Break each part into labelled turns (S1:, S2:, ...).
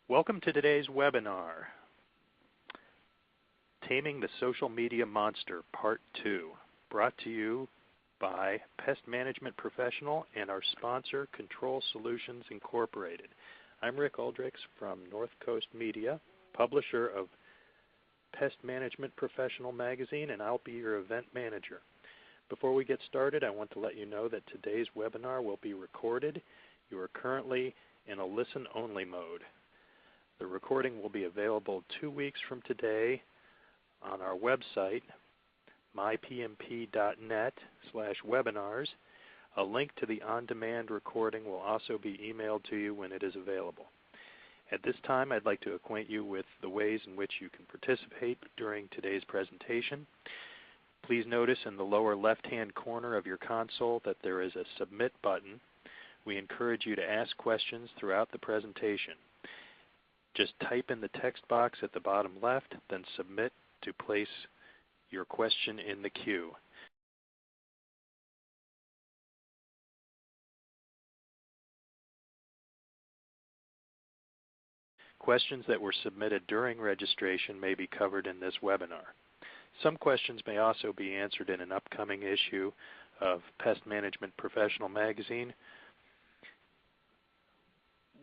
S1: Welcome to today's webinar, Taming the Social Media Monster, Part 2, brought to you by Pest Management Professional and our sponsor, Control Solutions Incorporated. I'm Rick Aldrich from North Coast Media, publisher of Pest Management Professional magazine, and I'll be your event manager. Before we get started, I want to let you know that today's webinar will be recorded. You are currently in a listen-only mode. The recording will be available 2 weeks from today on our website, mypmp.net/webinars. A link to the on-demand recording will also be emailed to you when it is available. At this time, I'd like to acquaint you with the ways in which you can participate during today's presentation. Please notice in the lower left-hand corner of your console that there is a Submit button. We encourage you to ask questions throughout the presentation. Just type in the text box at the bottom left, then submit to place your question in the queue. Questions that were submitted during registration may be covered in this webinar. Some questions may also be answered in an upcoming issue of Pest Management Professional magazine.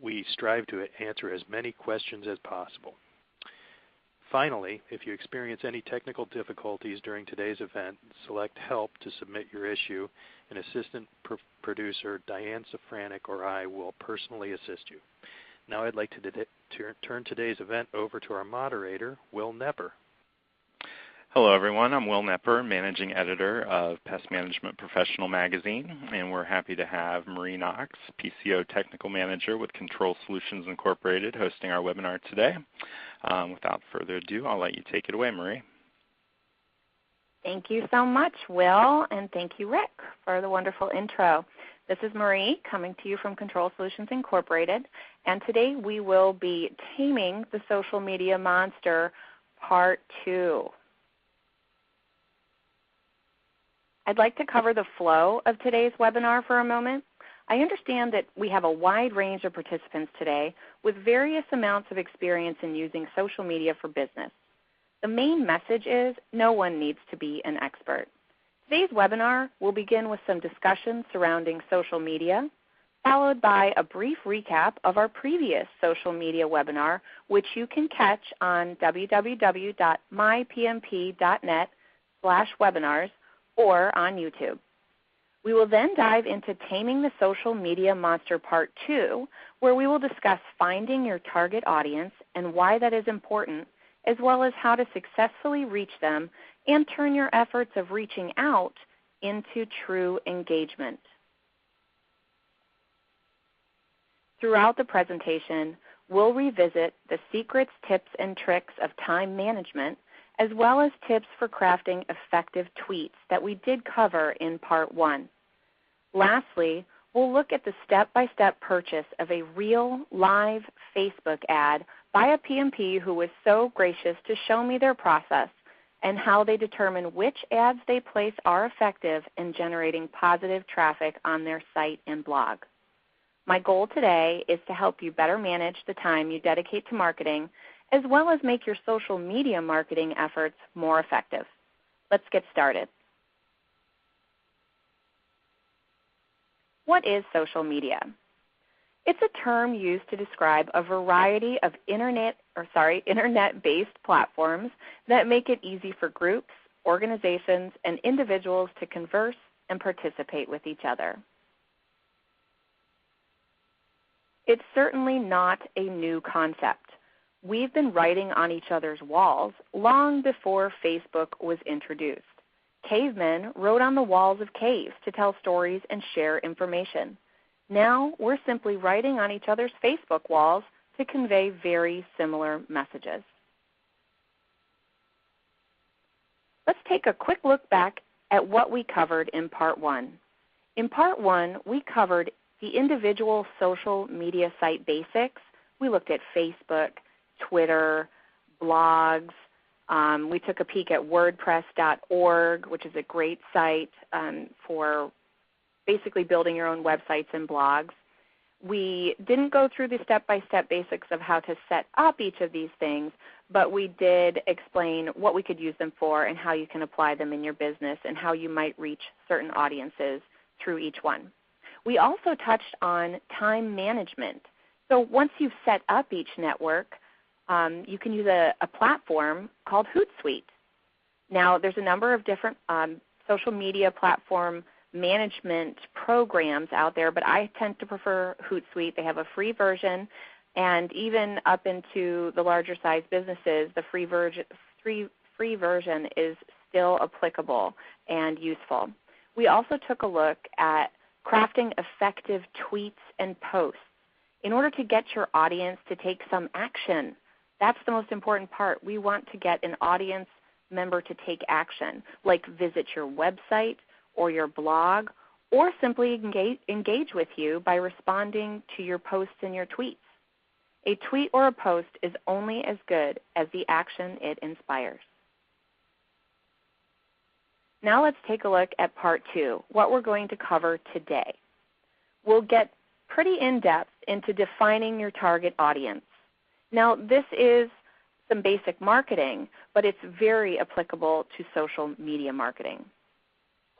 S1: We strive to answer as many questions as possible. Finally, if you experience any technical difficulties during today's event, select Help to submit your issue, and Assistant Producer Diane Safranek or I will personally assist you. Now I'd like to turn today's event over to our moderator, Will Nepper.
S2: Hello everyone, I'm Will Nepper, Managing Editor of Pest Management Professional magazine, and we're happy to have Marie Knox, PCO Technical Manager with Control Solutions Incorporated, hosting our webinar today. Without further ado, I'll let you take it away, Marie.
S3: Thank you so much, Will, and thank you, Rick, for the wonderful intro. This is Marie coming to you from Control Solutions Incorporated, and today we will be Taming the Social Media Monster, Part 2. I'd like to cover the flow of today's webinar for a moment. I understand that we have a wide range of participants today with various amounts of experience in using social media for business. The main message is no one needs to be an expert. Today's webinar will begin with some discussion surrounding social media, followed by a brief recap of our previous social media webinar, which you can catch on www.mypmp.net/webinars or on YouTube. We will then dive into Taming the Social Media Monster Part 2, where we will discuss finding your target audience and why that is important, as well as how to successfully reach them and turn your efforts of reaching out into true engagement. Throughout the presentation, we'll revisit the secrets, tips, and tricks of time management, as well as tips for crafting effective tweets that we did cover in Part 1. Lastly, we'll look at the step-by-step purchase of a real live Facebook ad by a PMP who was so gracious to show me their process and how they determine which ads they place are effective in generating positive traffic on their site and blog. My goal today is to help you better manage the time you dedicate to marketing, as well as make your social media marketing efforts more effective. Let's get started. What is social media? It's a term used to describe a variety of internet-based platforms that make it easy for groups, organizations, and individuals to converse and participate with each other. It's certainly not a new concept. We've been writing on each other's walls long before Facebook was introduced. Cavemen wrote on the walls of caves to tell stories and share information. Now we're simply writing on each other's Facebook walls to convey very similar messages. Let's take a quick look back at what we covered in Part 1. In Part 1, we covered the individual social media site basics. We looked at Facebook, Twitter, blogs. We took a peek at WordPress.org, which is a great site for basically building your own websites and blogs. We didn't go through the step-by-step basics of how to set up each of these things, but we did explain what we could use them for and how you can apply them in your business and how you might reach certain audiences through each one. We also touched on time management. So once you've set up each network, you can use a platform called Hootsuite. Now, there's a number of different social media platform management programs out there, but I tend to prefer Hootsuite. They have a free version, and even up into the larger size businesses, the free version is still applicable and useful. We also took a look at crafting effective tweets and posts in order to get your audience to take some action. That's the most important part. We want to get an audience member to take action, like visit your website or your blog, or simply engage with you by responding to your posts and your tweets. A tweet or a post is only as good as the action it inspires. Now let's take a look at part 2, what we're going to cover today. We'll get pretty in-depth into defining your target audience. Now, this is some basic marketing, but it's very applicable to social media marketing.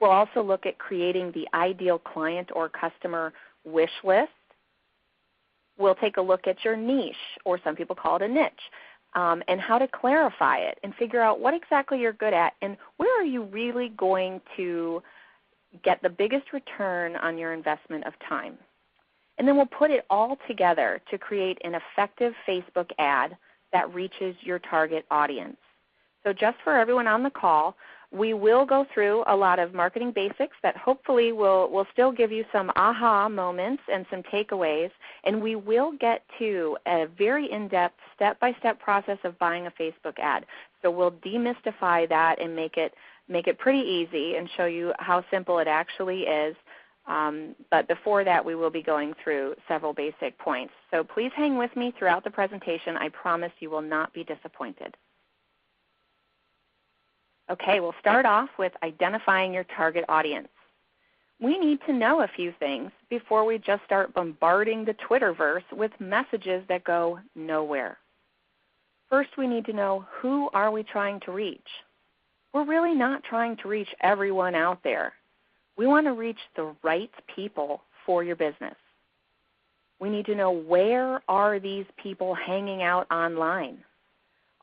S3: We'll also look at creating the ideal client or customer wish list. We'll take a look at your niche, or some people call it a niche, and how to clarify it and figure out what exactly you're good at and where are you really going to get the biggest return on your investment of time. And then we'll put it all together to create an effective Facebook ad that reaches your target audience. So just for everyone on the call, we will go through a lot of marketing basics that hopefully will still give you some aha moments and some takeaways, and we will get to a very in-depth step-by-step process of buying a Facebook ad. So we'll demystify that and make it pretty easy and show you how simple it actually is. But before that, we will be going through several basic points. So please hang with me throughout the presentation. I promise you will not be disappointed. Okay, we'll start off with identifying your target audience. We need to know a few things before we just start bombarding the Twitterverse with messages that go nowhere. First, we need to know, who are we trying to reach? We're really not trying to reach everyone out there. We want to reach the right people for your business. We need to know, where are these people hanging out online?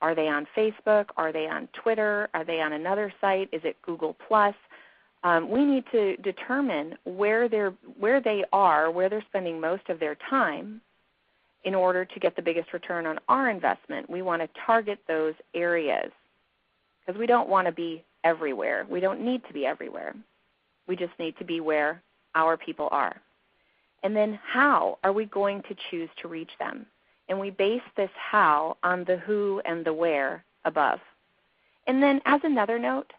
S3: Are they on Facebook? Are they on Twitter? Are they on another site? Is it Google+? We need to determine where they are, where they're spending most of their time in order to get the biggest return on our investment. We want to target those areas because we don't want to be everywhere. We don't need to be everywhere. We just need to be where our people are. And then, how are we going to choose to reach them? And we base this how on the who and the where above. And then, as another note,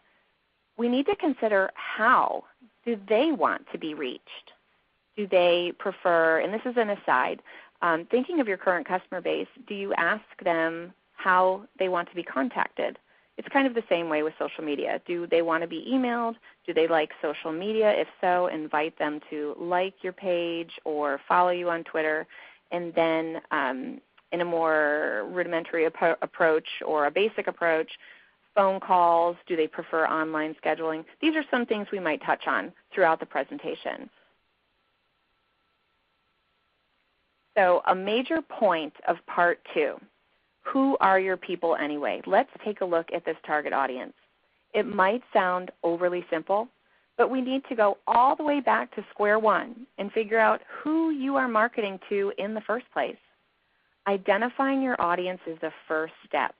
S3: we need to consider, how do they want to be reached? Do they prefer, and this is an aside, thinking of your current customer base, do you ask them how they want to be contacted? It's kind of the same way with social media. Do they want to be emailed? Do they like social media? If so, invite them to like your page or follow you on Twitter. And then in a more rudimentary approach or a basic approach, phone calls. Do they prefer online scheduling? These are some things we might touch on throughout the presentation. So a major point of part 2. Who are your people anyway? Let's take a look at this target audience. It might sound overly simple, but we need to go all the way back to square one and figure out who you are marketing to in the first place. Identifying your audience is the first step.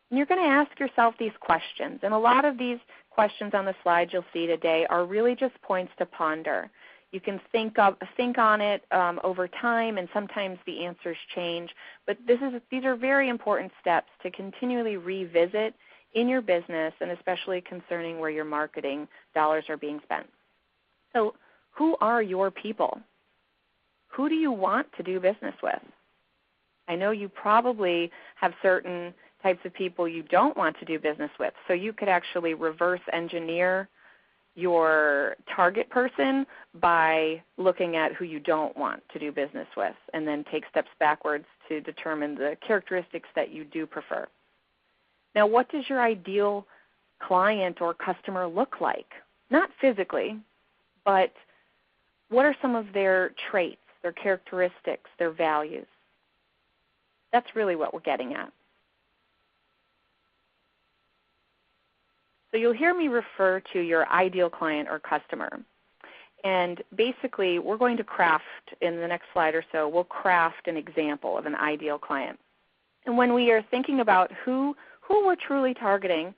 S3: And you're going to ask yourself these questions, and a lot of these questions on the slides you'll see today are really just points to ponder. You can think on it over time, and sometimes the answers change. But these are very important steps to continually revisit in your business, and especially concerning where your marketing dollars are being spent. So who are your people? Who do you want to do business with? I know you probably have certain types of people you don't want to do business with, so you could actually reverse engineer your target person by looking at who you don't want to do business with, and then take steps backwards to determine the characteristics that you do prefer. Now, what does your ideal client or customer look like? Not physically, but what are some of their traits, their characteristics, their values? That's really what we're getting at. So you'll hear me refer to your ideal client or customer. And basically, we're going to craft, in the next slide or so, we'll craft an example of an ideal client. And when we are thinking about who we're truly targeting,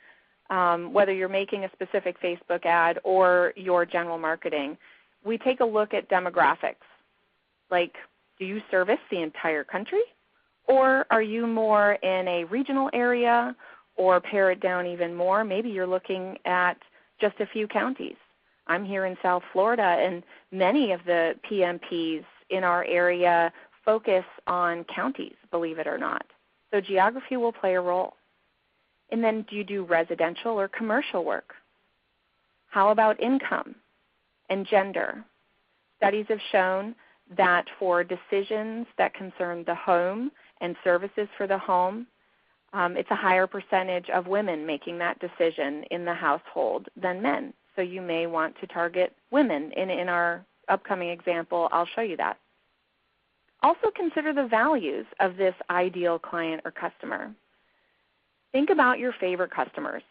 S3: whether you're making a specific Facebook ad or your general marketing, we take a look at demographics. Like, do you service the entire country? Or are you more in a regional area? Or pare it down even more, maybe you're looking at just a few counties. I'm here in South Florida, and many of the PMPs in our area focus on counties, believe it or not. So geography will play a role. And then do you do residential or commercial work? How about income and gender? Studies have shown that for decisions that concern the home and services for the home, it's a higher percentage of women making that decision in the household than men. So you may want to target women. In our upcoming example, I'll show you that. Also consider the values of this ideal client or customer. Think about your favorite customers,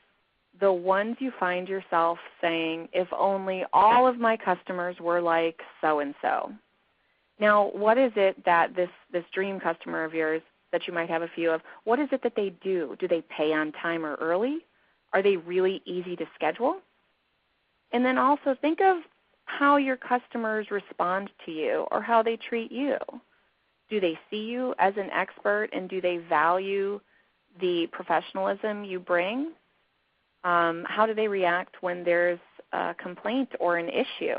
S3: the ones you find yourself saying, if only all of my customers were like so-and-so. Now, what is it that this dream customer of yours that you might have a few of, what is it that they do? Do they pay on time or early? Are they really easy to schedule? And then also think of how your customers respond to you or how they treat you. Do they see you as an expert, and do they value the professionalism you bring? How do they react when there's a complaint or an issue?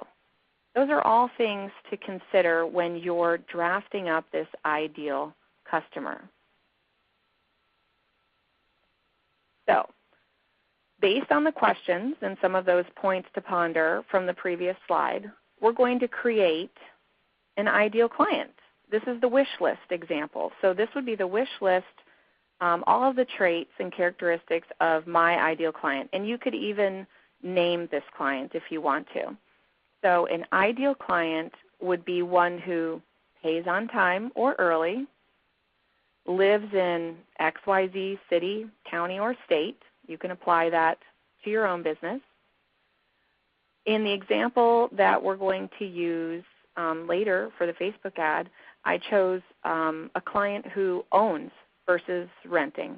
S3: Those are all things to consider when you're drafting up this ideal customer. So, based on the questions and some of those points to ponder from the previous slide, we're going to create an ideal client. This is the wish list example. So this would be the wish list, all of the traits and characteristics of my ideal client. And you could even name this client if you want to. So an ideal client would be one who pays on time or early, lives in XYZ city, county, or state. You can apply that to your own business. In the example that we're going to use later for the Facebook ad, I chose a client who owns versus renting.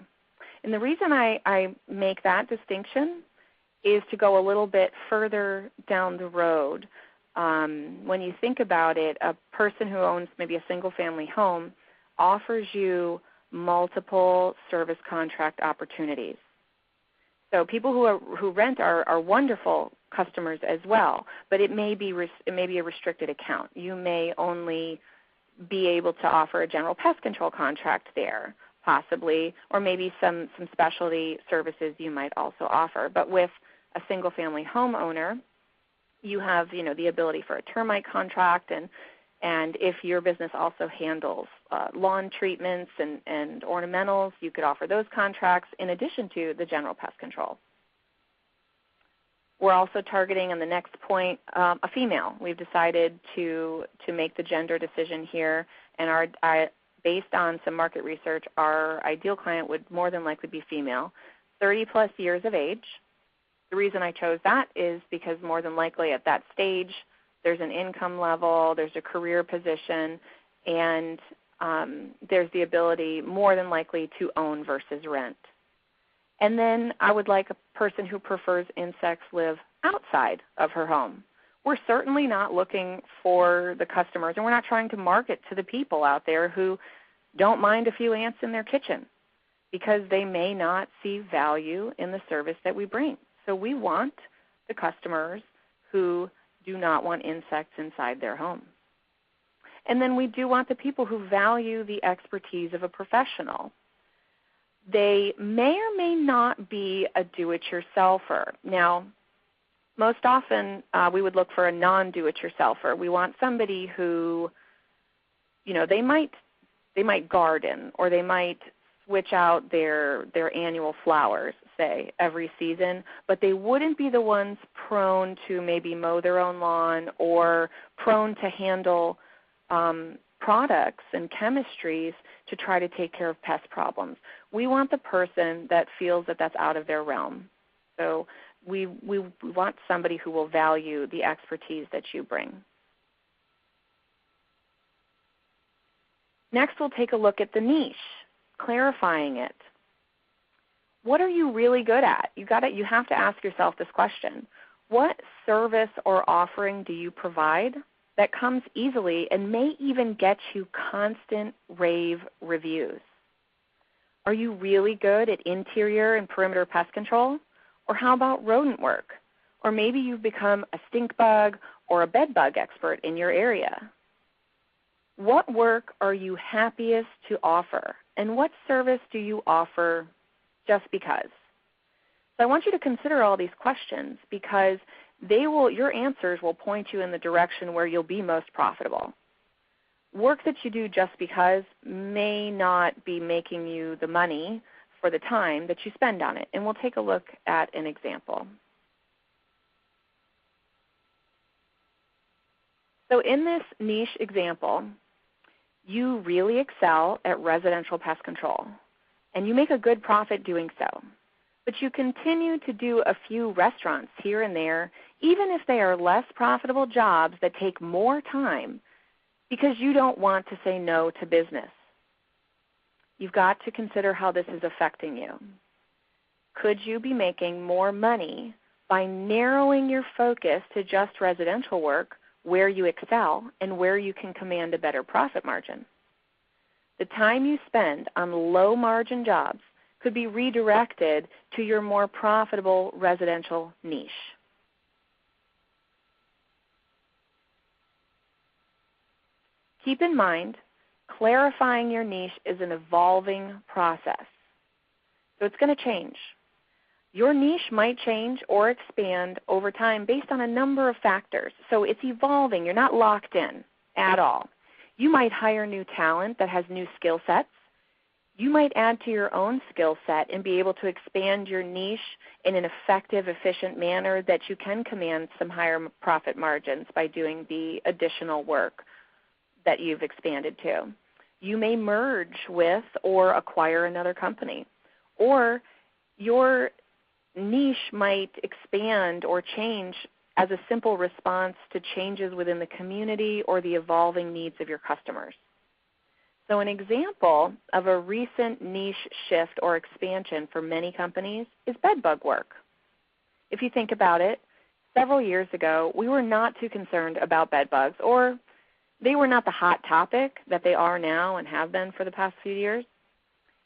S3: And the reason I make that distinction is to go a little bit further down the road. When you think about it, a person who owns maybe a single-family home offers you multiple service contract opportunities. So people who rent are wonderful customers as well, but it may be a restricted account. You may only be able to offer a general pest control contract there, possibly, or maybe some specialty services you might also offer. But with a single-family homeowner, you have the ability for a termite contract, and if your business also handles lawn treatments and ornamentals, you could offer those contracts in addition to the general pest control. We're also targeting, on the next point, a female. We've decided to make the gender decision here, and based on some market research, our ideal client would more than likely be female, 30-plus years of age. The reason I chose that is because more than likely at that stage, there's an income level, there's a career position, and there's the ability more than likely to own versus rent. And then I would like a person who prefers insects live outside of her home. We're certainly not looking for the customers, and we're not trying to market to the people out there who don't mind a few ants in their kitchen because they may not see value in the service that we bring. So we want the customers who do not want insects inside their home. And then we do want the people who value the expertise of a professional. They may or may not be a do-it-yourselfer. Now, Most often we would look for a non-do-it-yourselfer. We want somebody who, they might garden, or they might switch out their annual flowers, say, every season, but they wouldn't be the ones prone to maybe mow their own lawn or prone to handle products and chemistries to try to take care of pest problems. We want the person that feels that that's out of their realm. So we want somebody who will value the expertise that you bring. Next, we'll take a look at the niche, clarifying it. What are you really good at? You have to ask yourself this question. What service or offering do you provide that comes easily and may even get you constant rave reviews? Are you really good at interior and perimeter pest control? Or how about rodent work? Or maybe you've become a stink bug or a bed bug expert in your area. What work are you happiest to offer? And what service do you offer just because? So I want you to consider all these questions, because your answers will point you in the direction where you'll be most profitable. Work that you do just because may not be making you the money for the time that you spend on it. And we'll take a look at an example. So in this niche example, you really excel at residential pest control, and you make a good profit doing so. But you continue to do a few restaurants here and there, even if they are less profitable jobs that take more time, because you don't want to say no to business. You've got to consider how this is affecting you. Could you be making more money by narrowing your focus to just residential work where you excel and where you can command a better profit margin? The time you spend on low-margin jobs could be redirected to your more profitable residential niche. Keep in mind, clarifying your niche is an evolving process. So it's going to change. Your niche might change or expand over time based on a number of factors. So it's evolving. You're not locked in at all. You might hire new talent that has new skill sets. You might add to your own skill set and be able to expand your niche in an effective, efficient manner that you can command some higher profit margins by doing the additional work that you've expanded to. You may merge with or acquire another company. Or your niche might expand or change as a simple response to changes within the community or the evolving needs of your customers. So an example of a recent niche shift or expansion for many companies is bed bug work. If you think about it, several years ago we were not too concerned about bed bugs, or they were not the hot topic that they are now and have been for the past few years.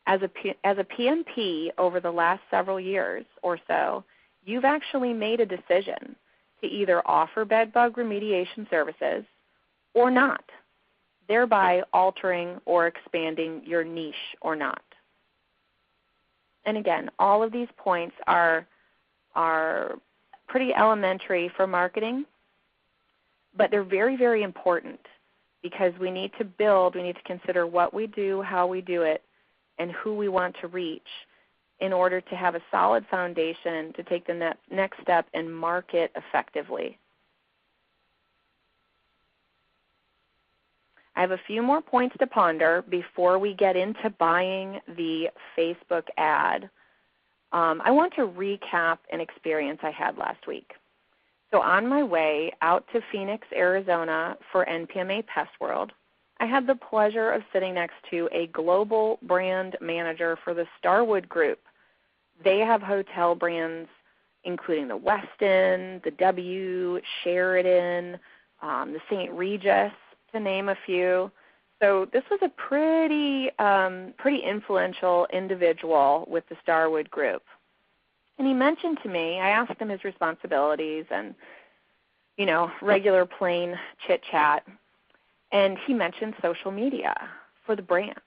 S3: As a PMP over the last several years or so, you've actually made a decision to either offer bed bug remediation services or not, thereby altering or expanding your niche or not. And again, all of these points are pretty elementary for marketing, but they're very, very important, because we need to consider what we do, how we do it, and who we want to reach in order to have a solid foundation to take the next step and market effectively. I have a few more points to ponder before we get into buying the Facebook ad. I want to recap an experience I had last week. So on my way out to Phoenix, Arizona for NPMA Pest World, I had the pleasure of sitting next to a global brand manager for the Starwood Group. They have hotel brands including the Westin, the W, Sheraton, the St. Regis, to name a few. So this was a pretty influential individual with the Starwood Group. And he mentioned to me, I asked him his responsibilities and, regular plain chit-chat. And he mentioned social media for the brand.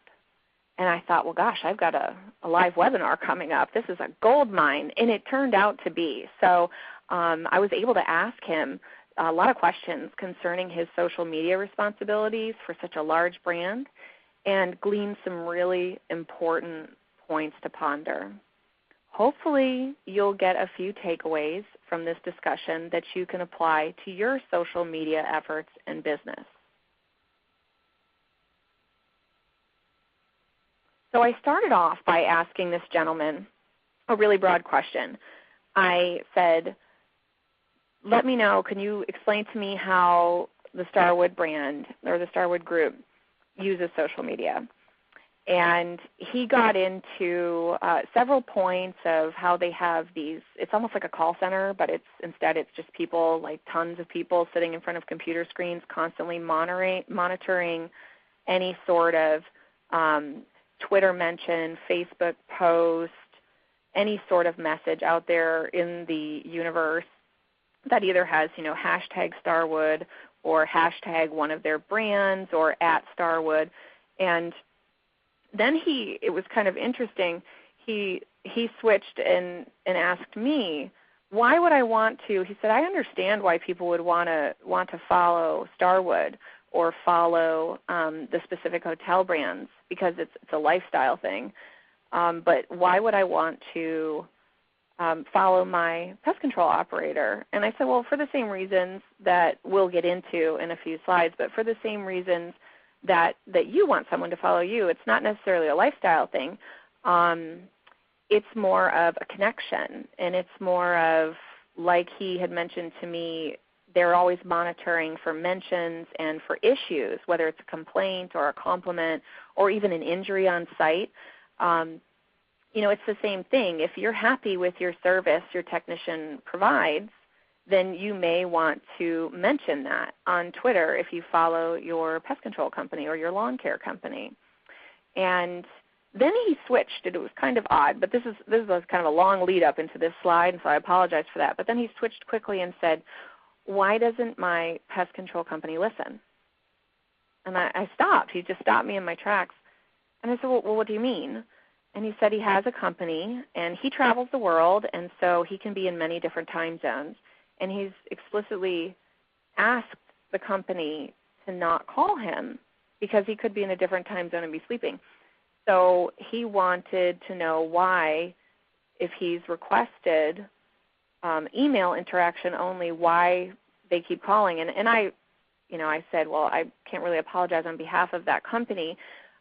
S3: And I thought, well, gosh, I've got a live webinar coming up. This is a gold mine. And it turned out to be. So I was able to ask him a lot of questions concerning his social media responsibilities for such a large brand and glean some really important points to ponder. Hopefully you'll get a few takeaways from this discussion that you can apply to your social media efforts and business. So I started off by asking this gentleman a really broad question. I said, let me know, can you explain to me how the Starwood brand or the Starwood group uses social media? And he got into several points of how they have these, it's almost like a call center, but instead it's just people, like tons of people sitting in front of computer screens constantly monitoring any sort of Twitter mention, Facebook post, any sort of message out there in the universe that either has, hashtag Starwood or hashtag one of their brands or at Starwood. And then it was kind of interesting, he switched and asked me, why would I want to, he said, I understand why people would want to follow Starwood or follow the specific hotel brands because it's a lifestyle thing. But why would I want to follow my pest control operator? And I said, well, for the same reasons that we'll get into in a few slides, but for the same reasons that you want someone to follow you. It's not necessarily a lifestyle thing. It's more of a connection, and it's more of, like he had mentioned to me, they're always monitoring for mentions and for issues, whether it's a complaint or a compliment or even an injury on site. It's the same thing. If you're happy with your service your technician provides, then you may want to mention that on Twitter if you follow your pest control company or your lawn care company. And then he switched. It was kind of odd, but this was kind of a long lead up into this slide, and so I apologize for that. But then he switched quickly and said, why doesn't my pest control company listen? And I stopped. He just stopped me in my tracks. And I said, well, what do you mean? And he said he has a company, and he travels the world, and so he can be in many different time zones. And he's explicitly asked the company to not call him because he could be in a different time zone and be sleeping. So he wanted to know why, if he's requested email interaction only, why they keep calling. And I said, well, I can't really apologize on behalf of that company,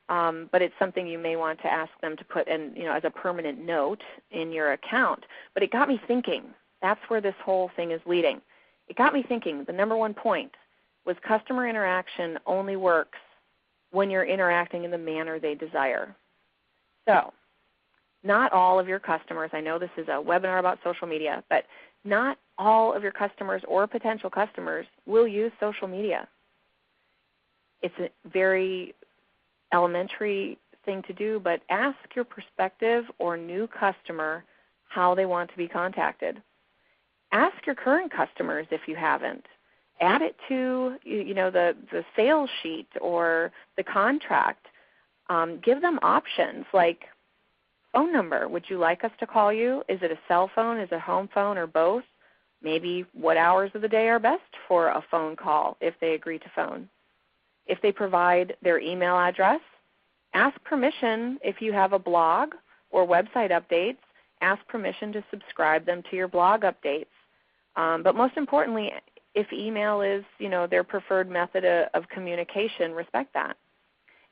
S3: but it's something you may want to ask them to put in, as a permanent note in your account. But it got me thinking. That's where this whole thing is leading. It got me thinking. The number one point was customer interaction only works when you're interacting in the manner they desire. So not all of your customers, I know this is a webinar about social media, but not all of your customers or potential customers will use social media. It's a very elementary thing to do, but ask your prospective or new customer how they want to be contacted. Ask your current customers if you haven't. Add it to the sales sheet or the contract. Give them options like phone number. Would you like us to call you? Is it a cell phone? Is it a home phone, or both? Maybe what hours of the day are best for a phone call if they agree to phone. If they provide their email address, ask permission if you have a blog or website updates. Ask permission to subscribe them to your blog updates. But most importantly, if email is their preferred method of communication, respect that.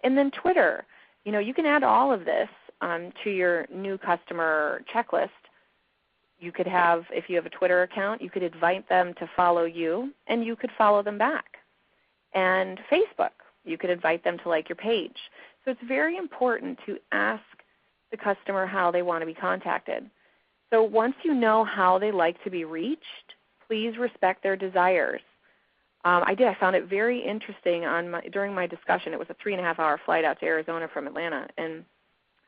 S3: And then Twitter. You can add all of this to your new customer checklist. You could have, if you have a Twitter account, you could invite them to follow you, and you could follow them back. And Facebook, you could invite them to like your page. So it's very important to ask the customer how they want to be contacted. So once you know how they like to be reached, please respect their desires. I found it very interesting during my discussion. It was a 3.5-hour flight out to Arizona from Atlanta, and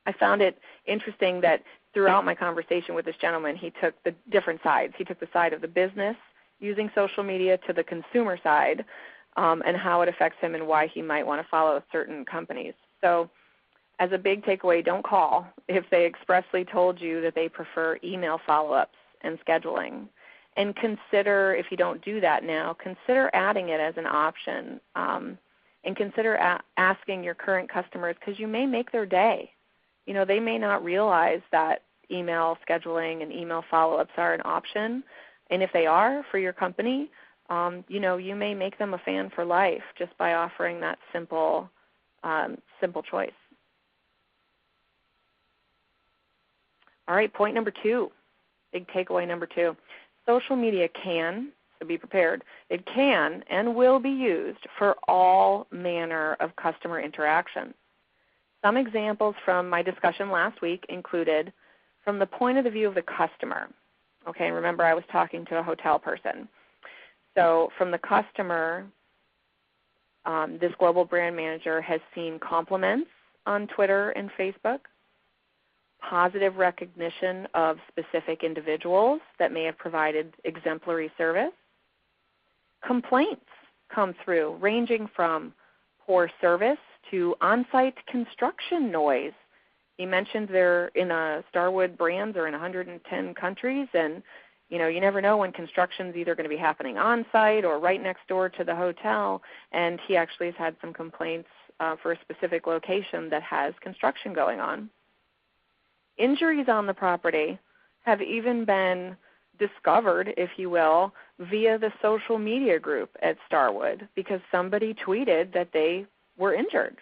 S3: I found it interesting that throughout my conversation with this gentleman, he took the different sides. He took the side of the business using social media to the consumer side, and how it affects him and why he might want to follow certain companies. So as a big takeaway, don't call if they expressly told you that they prefer email follow-ups and scheduling. And consider, if you don't do that now, consider adding it as an option. And consider asking your current customers, because you may make their day. You know, they may not realize that email scheduling and email follow-ups are an option. And if they are for your company, you know, you may make them a fan for life just by offering that simple choice. All right, point number 2, big takeaway number 2. Social media can, so be prepared, it can and will be used for all manner of customer interaction. Some examples from my discussion last week included from the point of the view of the customer. Okay, and remember I was talking to a hotel person. So from the customer, this global brand manager has seen compliments on Twitter and Facebook, positive recognition of specific individuals that may have provided exemplary service. Complaints come through ranging from poor service to on-site construction noise. He mentioned they're in Starwood brands are in 110 countries, and you know, you never know when construction is either going to be happening on-site or right next door to the hotel, and he actually has had some complaints for a specific location that has construction going on. Injuries on the property have even been discovered, if you will, via the social media group at Starwood because somebody tweeted that they were injured.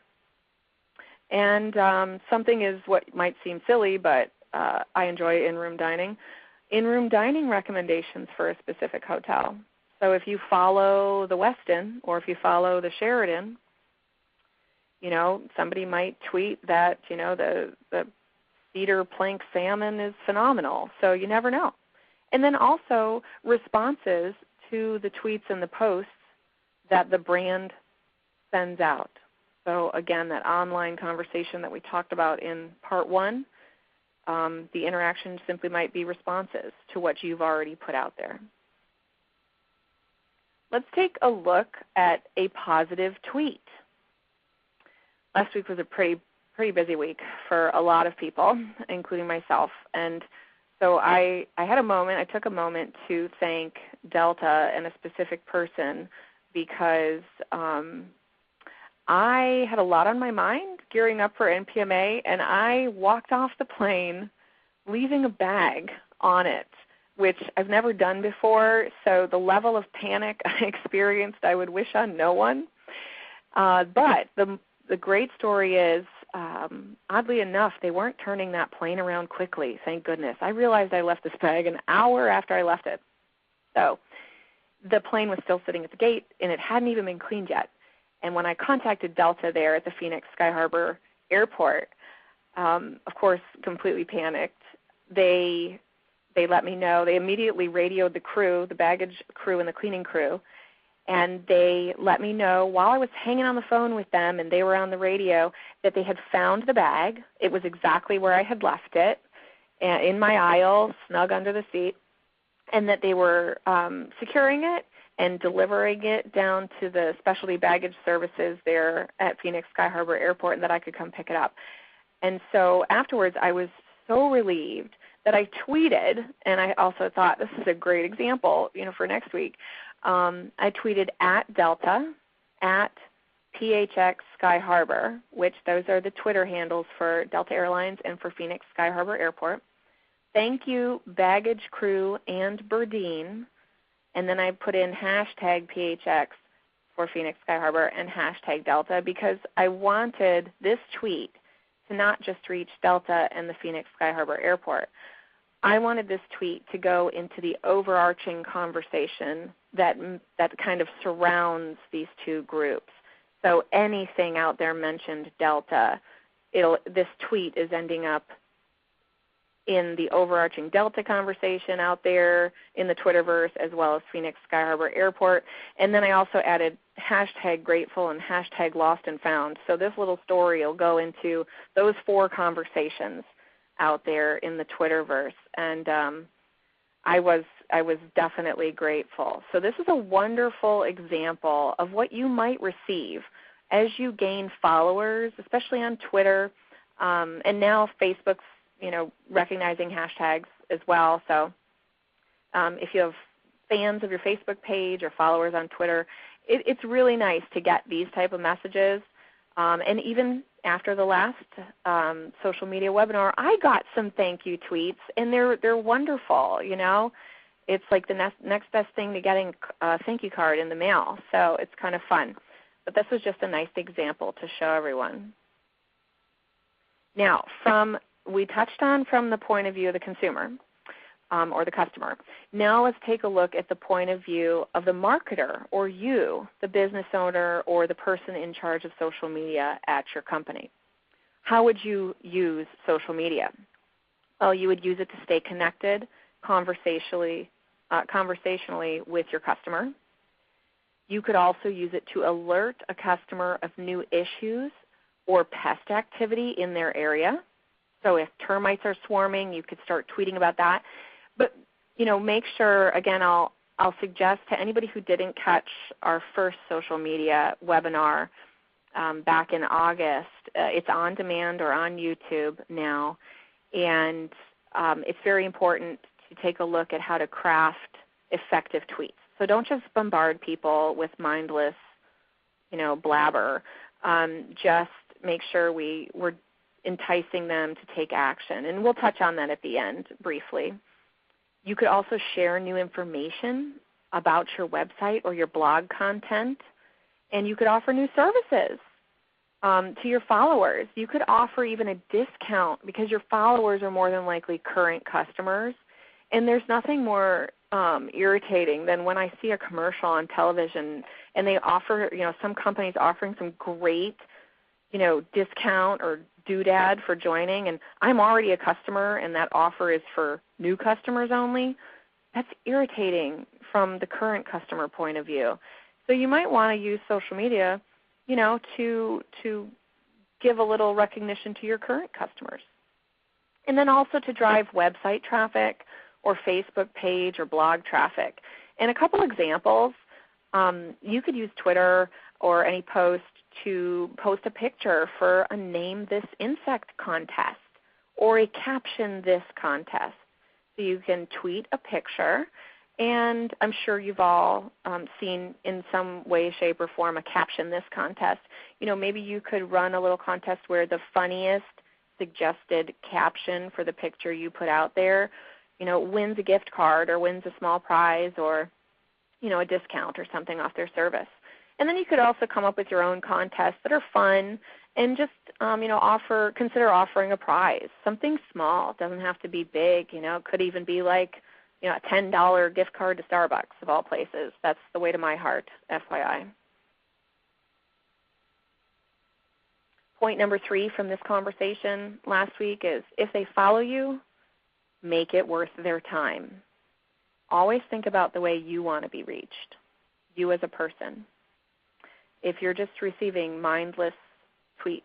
S3: And something is what might seem silly, but I enjoy in-room dining. In-room dining recommendations for a specific hotel. So if you follow the Westin or if you follow the Sheraton, you know, somebody might tweet that, you know, the cedar plank salmon is phenomenal. So you never know. And then also responses to the tweets and the posts that the brand sends out. So again, that online conversation that we talked about in part 1, the interaction simply might be responses to what you've already put out there. Let's take a look at a positive tweet. Last week was a pretty busy week for a lot of people, including myself. And so I had a moment, I took a moment to thank Delta and a specific person because I had a lot on my mind gearing up for NPMA, and I walked off the plane leaving a bag on it, which I've never done before. So the level of panic I experienced, I would wish on no one. But the great story is, oddly enough, they weren't turning that plane around quickly, thank goodness. I realized I left this bag an hour after I left it. So the plane was still sitting at the gate, and it hadn't even been cleaned yet. And when I contacted Delta there at the Phoenix Sky Harbor Airport, of course, completely panicked, they let me know. They immediately radioed the crew, the baggage crew and the cleaning crew, and they let me know while I was hanging on the phone with them and they were on the radio that they had found the bag. It was exactly where I had left it, in my aisle, snug under the seat, and that they were securing it and delivering it down to the specialty baggage services there at Phoenix Sky Harbor Airport, and that I could come pick it up. And so afterwards I was so relieved that I tweeted, and I also thought this is a great example, you know, for next week. I tweeted at Delta, at PHX Sky Harbor, which those are the Twitter handles for Delta Airlines and for Phoenix Sky Harbor Airport. Thank you, baggage crew and Burdine. And then I put in hashtag PHX for Phoenix Sky Harbor and hashtag Delta because I wanted this tweet to not just reach Delta and the Phoenix Sky Harbor Airport. I wanted this tweet to go into the overarching conversation that kind of surrounds these two groups. So anything out there mentioned Delta, this tweet is ending up in the overarching Delta conversation out there in the Twitterverse as well as Phoenix Sky Harbor Airport. And then I also added hashtag grateful and hashtag lost and found. So this little story will go into those 4 conversations out there in the Twitterverse. And I was definitely grateful. So this is a wonderful example of what you might receive as you gain followers, especially on Twitter, and now Facebook's recognizing hashtags as well. So if you have fans of your Facebook page or followers on Twitter, it's really nice to get these type of messages. And even after the last social media webinar, I got some thank you tweets, and they're wonderful. You know, it's like the next best thing to getting a thank you card in the mail. So it's kind of fun. But this was just a nice example to show everyone. Now, we touched on from the point of view of the consumer or the customer. Now let's take a look at the point of view of the marketer, or you, the business owner or the person in charge of social media at your company. How would you use social media? Well, you would use it to stay connected conversationally with your customer. You could also use it to alert a customer of new issues or pest activity in their area. So if termites are swarming, you could start tweeting about that. But make sure, again, I'll suggest to anybody who didn't catch our first social media webinar back in August, it's on demand or on YouTube now, and it's very important to take a look at how to craft effective tweets. So don't just bombard people with mindless, blabber. Just make sure we're enticing them to take action, and we'll touch on that at the end briefly. You could also share new information about your website or your blog content, and you could offer new services to your followers. You could offer even a discount because your followers are more than likely current customers, and there's nothing more irritating than when I see a commercial on television and they offer, some companies offering some great, discount or doodad for joining, and I'm already a customer and that offer is for new customers only. That's irritating from the current customer point of view. So you might want to use social media, to give a little recognition to your current customers. And then also to drive website traffic or Facebook page or blog traffic. And a couple examples, you could use Twitter or any post to post a picture for a Name This Insect contest or a Caption This contest. So you can tweet a picture, and I'm sure you've all seen in some way, shape, or form a Caption This contest. Maybe you could run a little contest where the funniest suggested caption for the picture you put out there, wins a gift card or wins a small prize or, a discount or something off their service. And then you could also come up with your own contests that are fun and just, consider offering a prize, something small. It doesn't have to be big. It could even be like, a $10 gift card to Starbucks of all places. That's the way to my heart, FYI. Point number 3 from this conversation last week is if they follow you, make it worth their time. Always think about the way you want to be reached, you as a person. If you're just receiving mindless tweets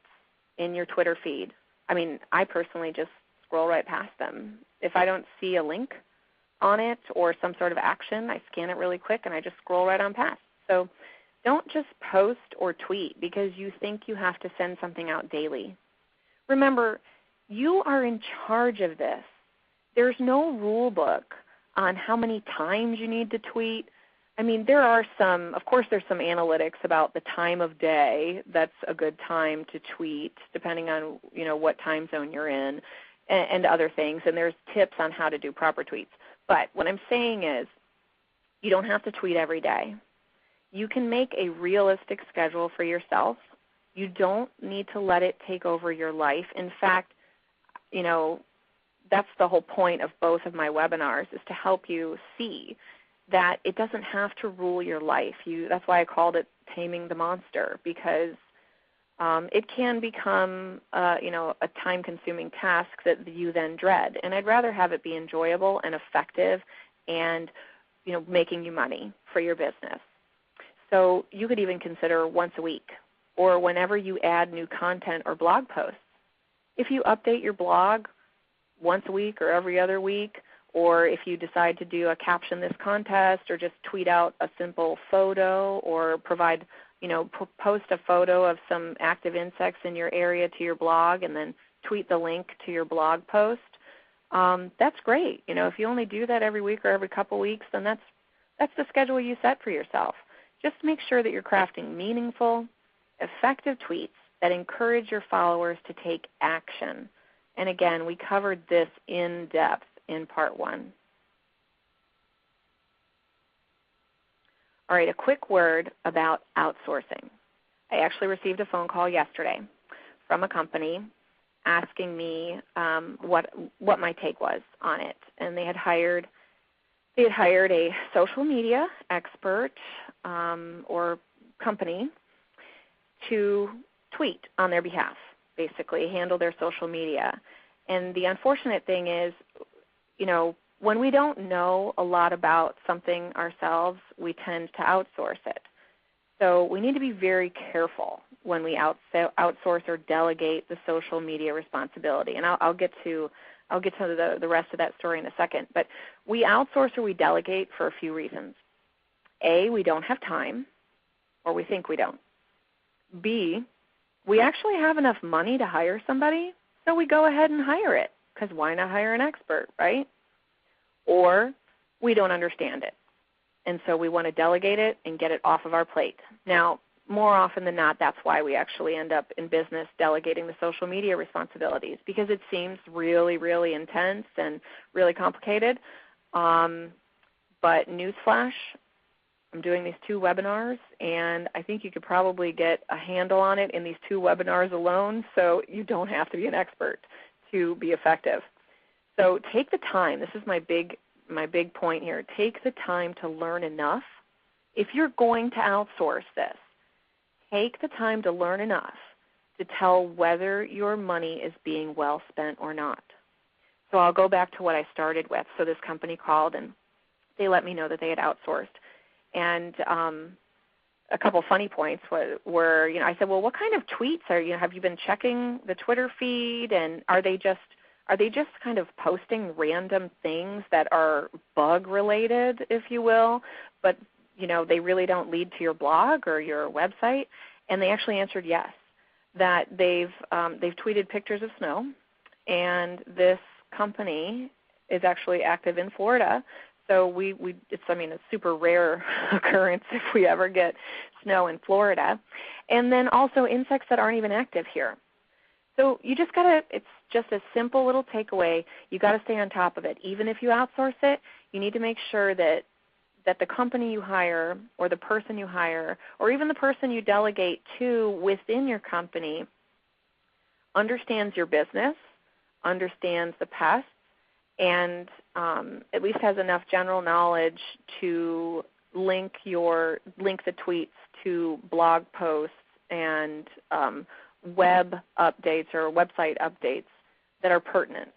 S3: in your Twitter feed, I personally just scroll right past them. If I don't see a link on it or some sort of action, I scan it really quick and I just scroll right on past. So don't just post or tweet because you think you have to send something out daily. Remember, you are in charge of this. There's no rule book on how many times you need to tweet. There are of course there's some analytics about the time of day that's a good time to tweet depending on, what time zone you're in and other things, and there's tips on how to do proper tweets. But what I'm saying is you don't have to tweet every day. You can make a realistic schedule for yourself. You don't need to let it take over your life. In fact, that's the whole point of both of my webinars, is to help you see that it doesn't have to rule your life. That's why I called it Taming the Monster, because it can become a time-consuming task that you then dread. And I'd rather have it be enjoyable and effective and making you money for your business. So you could even consider once a week or whenever you add new content or blog posts. If you update your blog once a week or every other week, or if you decide to do a Caption This contest or just tweet out a simple photo or provide, post a photo of some active insects in your area to your blog and then tweet the link to your blog post, that's great. If you only do that every week or every couple weeks, then that's That's the schedule you set for yourself. Just make sure that you're crafting meaningful, effective tweets that encourage your followers to take action. And again, we covered this in depth in Part 1. All right, a quick word about outsourcing. I actually received a phone call yesterday from a company asking me what my take was on it. And they had hired a social media expert or company to tweet on their behalf, basically, handle their social media. And the unfortunate thing is, when we don't know a lot about something ourselves, we tend to outsource it. So we need to be very careful when we outsource or delegate the social media responsibility. And I'll get to the rest of that story in a second. But we outsource or we delegate for a few reasons. A, we don't have time, or we think we don't. B, we actually have enough money to hire somebody, so we go ahead and hire it, because why not hire an expert, right? Or we don't understand it, and so we want to delegate it and get it off of our plate. Now, more often than not, that's why we actually end up in business delegating the social media responsibilities, because it seems really, really intense and really complicated. But newsflash, I'm doing these 2 webinars, and I think you could probably get a handle on it in these 2 webinars alone, so you don't have to be an expert to be effective. So take the time. This is my big point here. Take the time to learn enough. If you're going to outsource this, take the time to learn enough to tell whether your money is being well spent or not. So I'll go back to what I started with. So this company called, and they let me know that they had outsourced. And a couple funny points were, I said, well, what kind of tweets have you been checking the Twitter feed, and are they just kind of posting random things that are bug related, if you will, but they really don't lead to your blog or your website? And they actually answered yes, that they've tweeted pictures of snow, and this company is actually active in Florida. So it's a super rare occurrence if we ever get snow in Florida. And then also insects that aren't even active here. So you just it's just a simple little takeaway. You got to stay on top of it. Even if you outsource it, you need to make sure that the company you hire, or the person you hire, or even the person you delegate to within your company understands your business, understands the pests, and at least has enough general knowledge to link the tweets to blog posts and web updates or website updates that are pertinent.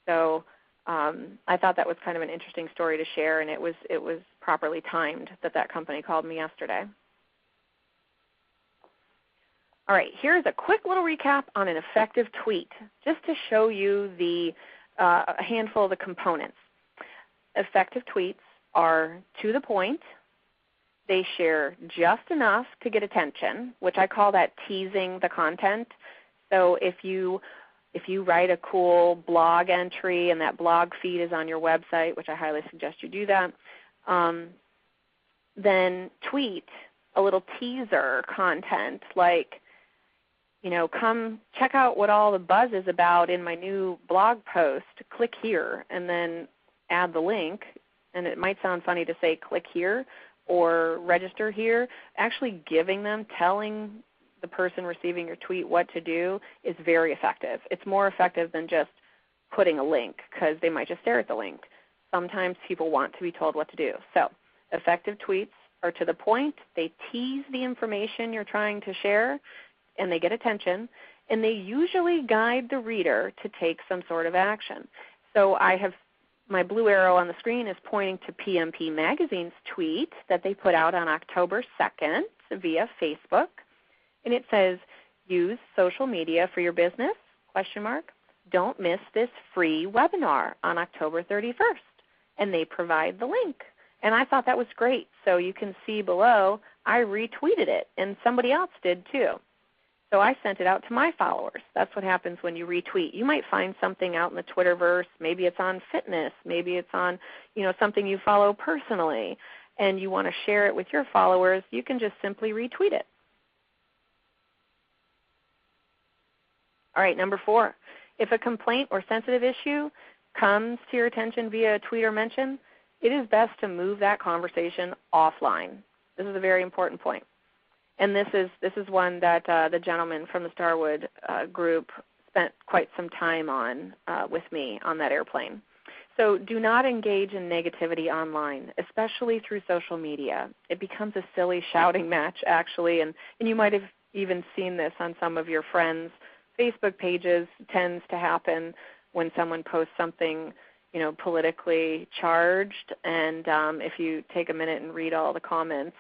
S3: So I thought that was kind of an interesting story to share, and it was properly timed that company called me yesterday. All right, here's a quick little recap on an effective tweet, just to show you a handful of the components. Effective tweets are to the point. They share just enough to get attention, which I call that teasing the content. So if you write a cool blog entry and that blog feed is on your website, which I highly suggest you do that, then tweet a little teaser content like, come check out what all the buzz is about in my new blog post. Click here, and then add the link. And it might sound funny to say click here or register here. Actually telling the person receiving your tweet what to do is very effective. It's more effective than just putting a link, because they might just stare at the link. Sometimes people want to be told what to do. So effective tweets are to the point. They tease the information you're trying to share, and they get attention, and they usually guide the reader to take some sort of action. So my blue arrow on the screen is pointing to PMP Magazine's tweet that they put out on October 2nd via Facebook. And it says, use social media for your business, ? Don't miss this free webinar on October 31st. And they provide the link. And I thought that was great. So you can see below, I retweeted it, and somebody else did too. So I sent it out to my followers. That's what happens when you retweet. You might find something out in the Twitterverse. Maybe it's on fitness. Maybe it's on something you follow personally. and you want to share it with your followers, you can just simply retweet it. All right, number 4, if a complaint or sensitive issue comes to your attention via a tweet or mention, it is best to move that conversation offline. This is a very important point. And this is one that the gentleman from the Starwood group spent quite some time on with me on that airplane. So do not engage in negativity online, especially through social media. It becomes a silly shouting match, actually, and you might have even seen this on some of your friends' Facebook pages. Tends to happen when someone posts something, politically charged, and if you take a minute and read all the comments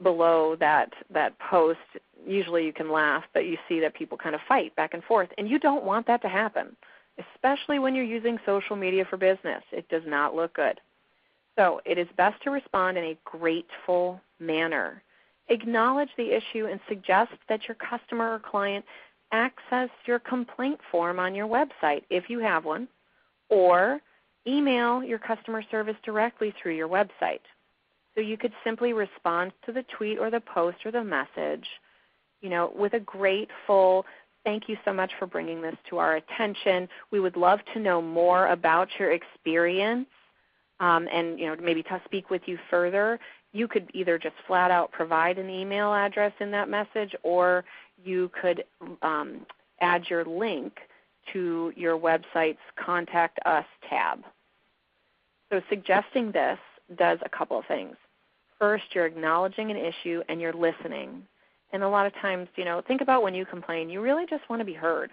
S3: below that post, usually you can laugh, but you see that people kind of fight back and forth, and you don't want that to happen, especially when you're using social media for business. It does not look good. So it is best to respond in a grateful manner. Acknowledge the issue and suggest that your customer or client access your complaint form on your website if you have one, or email your customer service directly through your website. So you could simply respond to the tweet or the post or the message, with a grateful, thank you so much for bringing this to our attention. We would love to know more about your experience and maybe to speak with you further. You could either just flat out provide an email address in that message, or you could add your link to your website's Contact Us tab. So suggesting this does a couple of things. First, you're acknowledging an issue and you're listening. And a lot of times, think about when you complain, you really just want to be heard.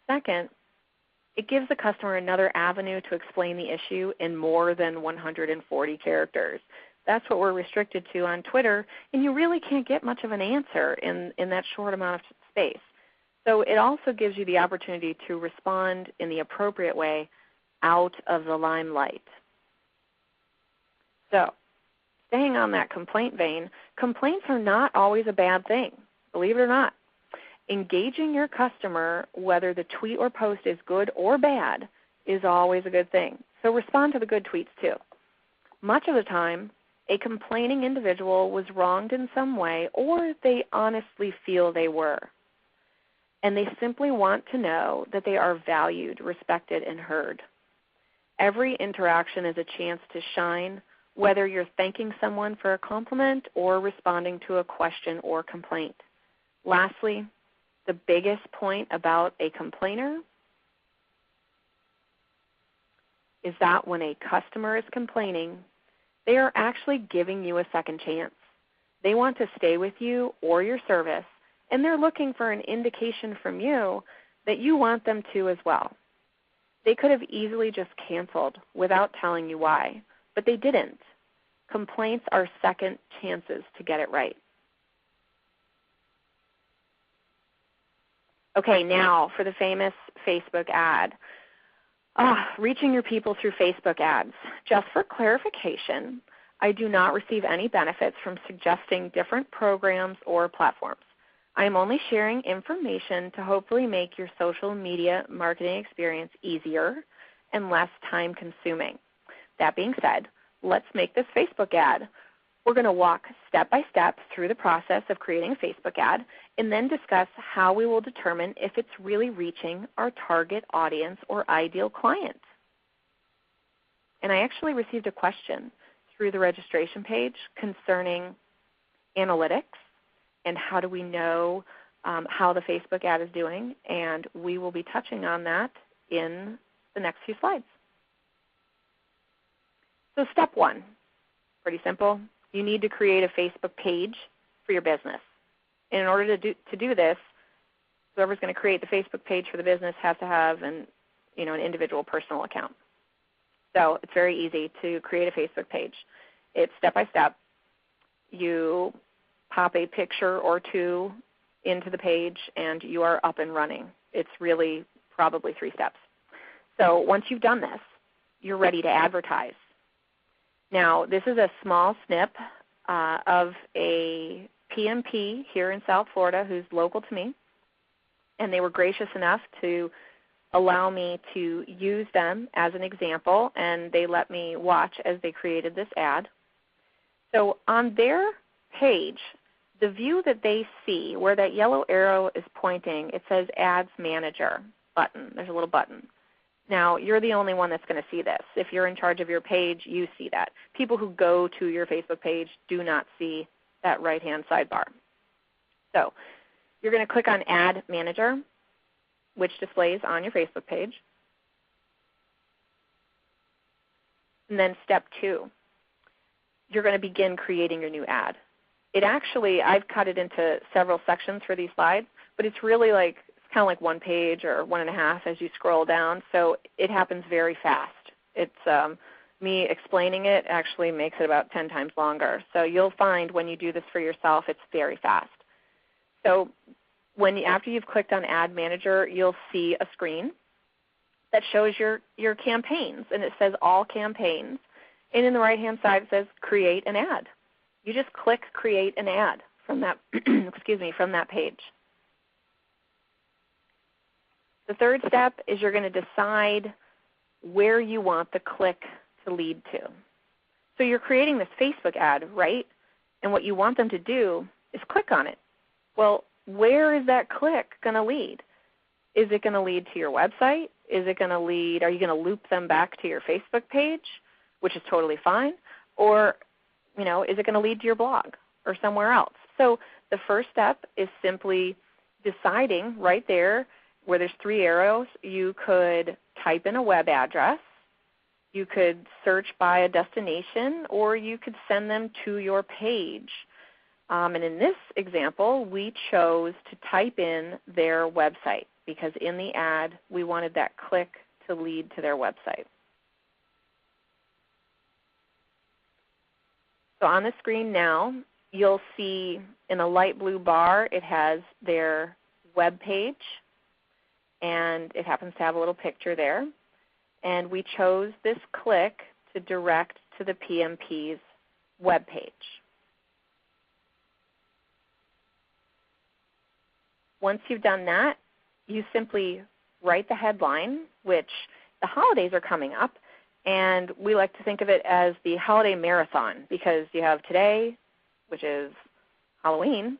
S3: Second, it gives the customer another avenue to explain the issue in more than 140 characters. That's what we're restricted to on Twitter, and you really can't get much of an answer in that short amount of space. So it also gives you the opportunity to respond in the appropriate way out of the limelight. So staying on that complaint vein, complaints are not always a bad thing, believe it or not. Engaging your customer, whether the tweet or post is good or bad, is always a good thing. So respond to the good tweets too. Much of the time, a complaining individual was wronged in some way, or they honestly feel they were. And they simply want to know that they are valued, respected, and heard. Every interaction is a chance to shine, whether you're thanking someone for a compliment or responding to a question or complaint. Lastly, the biggest point about a complainer is that when a customer is complaining, they are actually giving you a second chance. They want to stay with you or your service, and they're looking for an indication from you that you want them to as well. They could have easily just canceled without telling you why, but they didn't. Complaints are second chances to get it right. Okay, now for the famous Facebook ad. Reaching your people through Facebook ads. Just for clarification, I do not receive any benefits from suggesting different programs or platforms. I am only sharing information to hopefully make your social media marketing experience easier and less time-consuming. That being said, let's make this Facebook ad. We're going to walk step by step through the process of creating a Facebook ad and then discuss how we will determine if it's really reaching our target audience or ideal client. And I actually received a question through the registration page concerning analytics and how do we know how the Facebook ad is doing, and we will be touching on that in the next few slides. So step 1, pretty simple. You need to create a Facebook page for your business. And in order to do this, whoever's going to create the Facebook page for the business has to have an individual personal account. So it's very easy to create a Facebook page. It's step by step. You pop a picture or two into the page and you are up and running. It's really probably 3 steps. So once you've done this, you're ready to advertise. Now, this is a small snip of a PMP here in South Florida who's local to me, and they were gracious enough to allow me to use them as an example, and they let me watch as they created this ad. So on their page, the view that they see where that yellow arrow is pointing, it says Ads Manager button. There's a little button. Now, you're the only one that's going to see this. If you're in charge of your page, you see that. People who go to your Facebook page do not see that right-hand sidebar. So you're going to click on Ad Manager, which displays on your Facebook page. And then step 2, you're going to begin creating your new ad. It actually, I've cut it into several sections for these slides, but it's really like, it's kind of like 1 page or 1.5 as you scroll down, so it happens very fast. It's me explaining it actually makes it about 10 times longer. So you'll find when you do this for yourself, it's very fast. So after you've clicked on Ad Manager, you'll see a screen that shows your campaigns, and it says All Campaigns. And in the right-hand side it says Create an Ad. You just click Create an Ad from that, from that page. The third step is you're going to decide where you want the click to lead to. So you're creating this Facebook ad, right? And what you want them to do is click on it. Well, where is that click going to lead? Is it going to lead to your website? Is it going to lead, are you going to loop them back to your Facebook page, which is totally fine? Or, is it going to lead to your blog or somewhere else? So the first step is simply deciding right there where there's 3 arrows. You could type in a web address, you could search by a destination, or you could send them to your page. And in this example, we chose to type in their website because in the ad we wanted that click to lead to their website. So on the screen now, you'll see in a light blue bar it has their web page, and it happens to have a little picture there. And we chose this click to direct to the PMP's web page. Once you've done that, you simply write the headline, which the holidays are coming up, and we like to think of it as the holiday marathon because you have today, which is Halloween,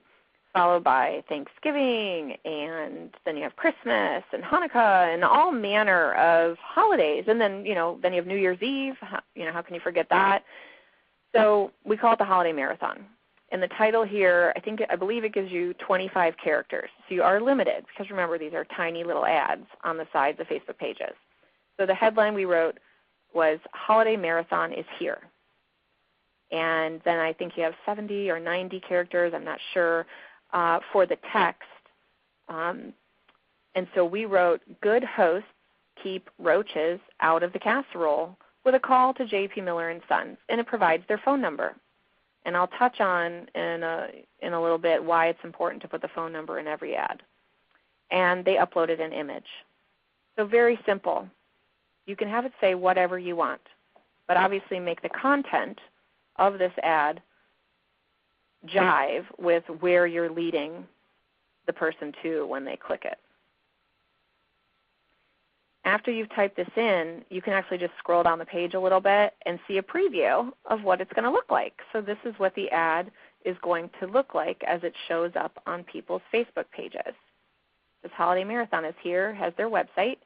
S3: followed by Thanksgiving, and then you have Christmas and Hanukkah and all manner of holidays. And then, then you have New Year's Eve. How can you forget that? So we call it the holiday marathon. And the title here, I believe it gives you 25 characters. So you are limited because remember, these are tiny little ads on the sides of Facebook pages. So the headline we wrote was Holiday Marathon is Here. And then I think you have 70 or 90 characters, I'm not sure, for the text. And so we wrote, good hosts keep roaches out of the casserole, with a call to J.P. Miller & Sons, and it provides their phone number. And I'll touch on in a little bit why it's important to put the phone number in every ad. And they uploaded an image. So very simple. You can have it say whatever you want, but obviously make the content of this ad jive with where you're leading the person to when they click it. After you've typed this in, you can actually just scroll down the page a little bit and see a preview of what it's going to look like. So this is what the ad is going to look like as it shows up on people's Facebook pages. This holiday marathon is here, has their website,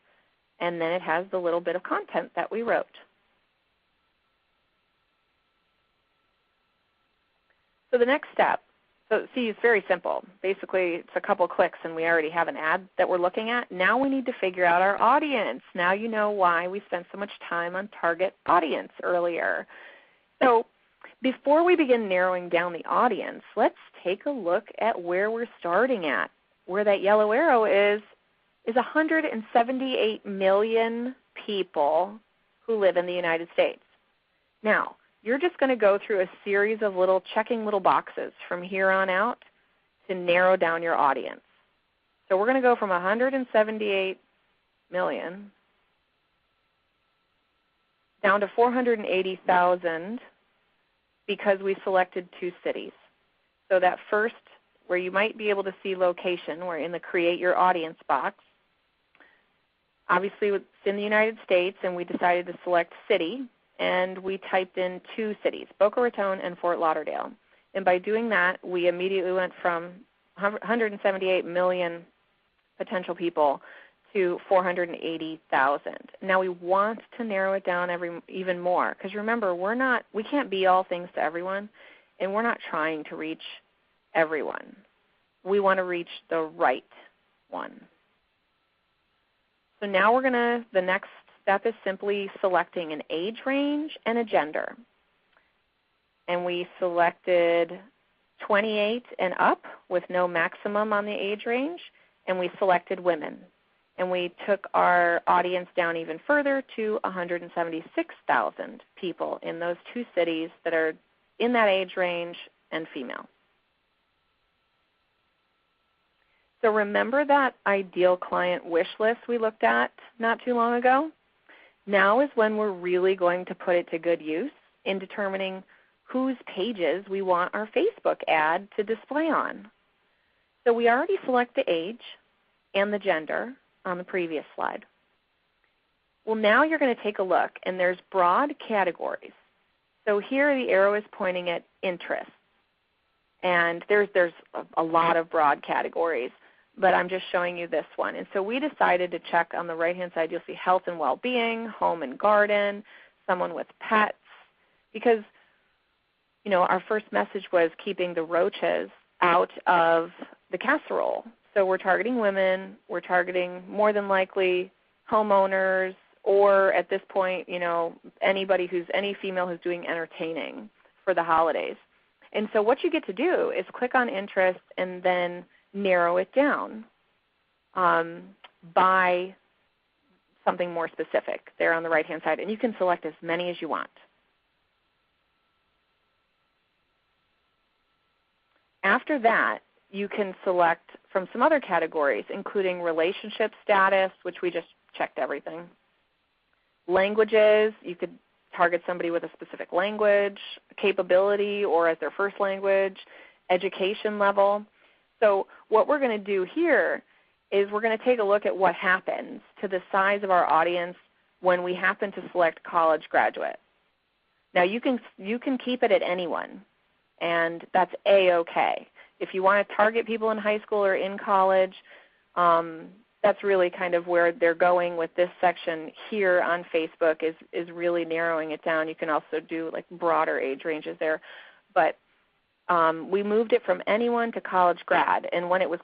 S3: and then it has the little bit of content that we wrote. So the next step, so see, it's very simple. Basically, it's a couple clicks and we already have an ad that we're looking at. Now we need to figure out our audience. Now you know why we spent so much time on target audience earlier. So before we begin narrowing down the audience, let's take a look at where we're starting at. Where that yellow arrow is 178 million people who live in the United States. Now, you're just going to go through a series of checking little boxes from here on out to narrow down your audience. So we're going to go from 178 million down to 480,000 because we selected 2 cities. So that first, where you might be able to see location, we're in the Create Your Audience box. Obviously, it's in the United States, and we decided to select city. and we typed in 2 cities, Boca Raton and Fort Lauderdale. And by doing that, we immediately went from 178 million potential people to 480,000. Now we want to narrow it down even more, because remember, we can't be all things to everyone, and we're not trying to reach everyone. We want to reach the right one. So now the next step is simply selecting an age range and a gender. And we selected 28 and up with no maximum on the age range, and we selected women. And we took our audience down even further to 176,000 people in those 2 cities that are in that age range and female. So remember that ideal client wish list we looked at not too long ago? Now is when we're really going to put it to good use in determining whose pages we want our Facebook ad to display on. So we already select the age and the gender on the previous slide. Well, now you're going to take a look, and there's broad categories. So here the arrow is pointing at interests, and there's a lot of broad categories, but I'm just showing you this one. And so we decided to check on the right-hand side. You'll see health and well-being, home and garden, someone with pets, because our first message was keeping the roaches out of the casserole. So we're targeting women. We're targeting more than likely homeowners, or at this point, any female who's doing entertaining for the holidays. And so what you get to do is click on interest and then narrow it down by something more specific there on the right-hand side. And you can select as many as you want. After that, you can select from some other categories, including relationship status, which we just checked everything. Languages, you could target somebody with a specific language, capability or as their first language, education level. So what we're going to do here is we're going to take a look at what happens to the size of our audience when we happen to select college graduate. Now you can keep it at anyone, and that's A-OK. If you want to target people in high school or in college, that's really kind of where they're going with this section here on Facebook is really narrowing it down. You can also do like broader age ranges there. But we moved it from anyone to college grad. And when it was